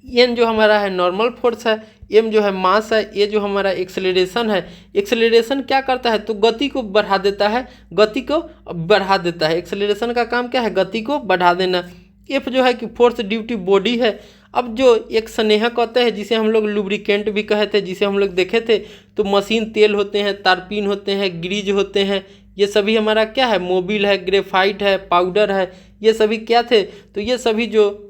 n जो हमारा है नॉर्मल फोर्स है, m जो है मास है, a जो हमारा एक्सेलरेशन है। एक्सेलरेशन क्या करता है, तो गति को बढ़ा देता है, गति को बढ़ा देता है। एक्सेलरेशन का काम क्या है, गति को बढ़ा देना। f जो है कि फोर्स ड्यूटी बॉडी है। अब जो एक स्नेहक होता है, जिसे हम लोग लुब्रिकेंट भी कहते हैं, जिसे हम लोग देखे थे, तो मशीन तेल होते हैं, तारपीन होते हैं, ग्रीज होते हैं, ये सभी हमारा क्या है, मोबिल है, ग्रेफाइट है, पाउडर है, ये सभी क्या थे, तो ये सभी जो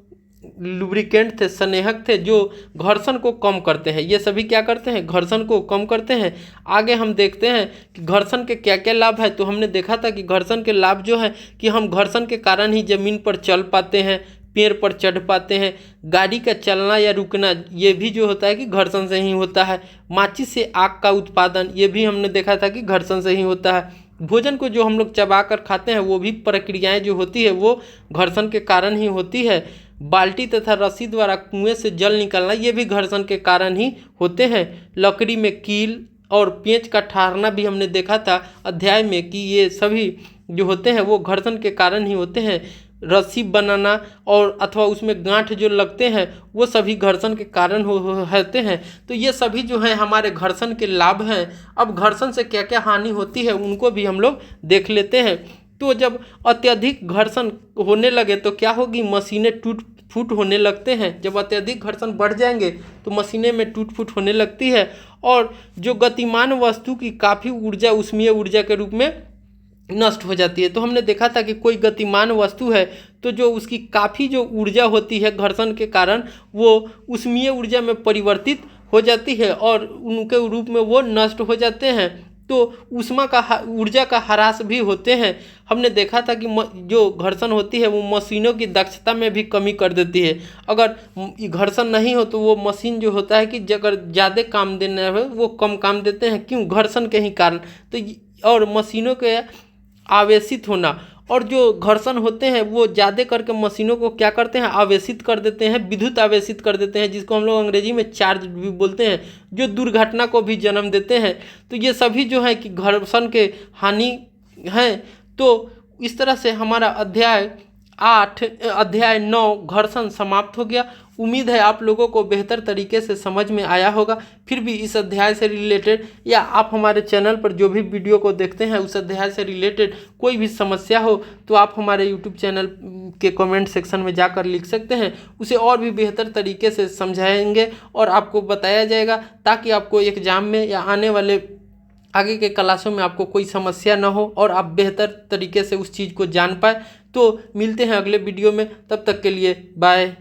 लुब्रिकेंट थे, स्नेहक थे, जो घर्षण को कम करते हैं। ये सभी क्या करते हैं, घर्षण को कम करते हैं। आगे हम देखते हैं कि घर्षण के क्या क्या लाभ है। तो हमने देखा था कि घर्षण के लाभ जो है कि हम घर्षण के कारण ही ज़मीन पर चल पाते हैं, पेड़ पर चढ़ पाते हैं। गाड़ी का चलना या रुकना ये भी जो होता है कि घर्षण से ही होता है। माचिस से आग का उत्पादन ये भी हमने देखा था कि घर्षण से ही होता है। भोजन को जो हम लोग चबा कर खाते हैं वो भी प्रक्रियाएं जो होती है वो घर्षण के कारण ही होती है। बाल्टी तथा रस्सी द्वारा कुएं से जल निकलना ये भी घर्षण के कारण ही होते हैं। लकड़ी में कील और पेंच का ठहरना भी हमने देखा था अध्याय में कि ये सभी जो होते हैं वो घर्षण के कारण ही होते हैं। रस्सी बनाना और अथवा उसमें गांठ जो लगते हैं वो सभी घर्षण के कारण होते हैं। तो ये सभी जो हैं हमारे घर्षण के लाभ हैं। अब घर्षण से क्या क्या हानि होती है उनको भी हम लोग देख लेते हैं। तो जब अत्यधिक घर्षण होने लगे तो क्या होगी, मशीनें टूट फूट होने लगते हैं। जब अत्यधिक घर्षण बढ़ जाएंगे तो मशीनें में टूट फूट होने लगती है और जो गतिमान वस्तु की काफ़ी ऊर्जा उष्मीय ऊर्जा के रूप में नष्ट हो जाती है। तो हमने देखा था कि कोई गतिमान वस्तु है तो जो उसकी काफ़ी जो ऊर्जा होती है घर्षण के कारण वो उष्मीय ऊर्जा में परिवर्तित हो जाती है और उनके रूप में वो नष्ट हो जाते हैं। तो ऊष्मा का ऊर्जा का ह्रास भी होते हैं। हमने देखा था कि जो घर्षण होती है वो मशीनों की दक्षता में भी कमी कर देती है। अगर घर्षण नहीं हो तो वो मशीन जो होता है कि अगर ज़्यादा काम देना है वो कम काम देते हैं। क्यों, घर्षण के ही कारण। तो और मशीनों के आवेशित होना और जो घर्षण होते हैं वो ज़्यादा करके मशीनों को क्या करते हैं, आवेशित कर देते हैं, विद्युत आवेशित कर देते हैं, जिसको हम लोग अंग्रेजी में चार्ज भी बोलते हैं, जो दुर्घटना को भी जन्म देते हैं। तो ये सभी जो है कि घर्षण के हानि हैं। तो इस तरह से हमारा अध्याय 9 घर्षण समाप्त हो गया। उम्मीद है आप लोगों को बेहतर तरीके से समझ में आया होगा। फिर भी इस अध्याय से रिलेटेड या आप हमारे चैनल पर जो भी वीडियो को देखते हैं उस अध्याय से रिलेटेड कोई भी समस्या हो तो आप हमारे यूट्यूब चैनल के कमेंट सेक्शन में जाकर लिख सकते हैं। उसे और भी बेहतर तरीके से समझाएंगे और आपको बताया जाएगा, ताकि आपको एग्जाम में या आने वाले आगे के क्लासों में आपको कोई समस्या ना हो और आप बेहतर तरीके से उस चीज़ को जान पाए। तो मिलते हैं अगले वीडियो में, तब तक के लिए बाय।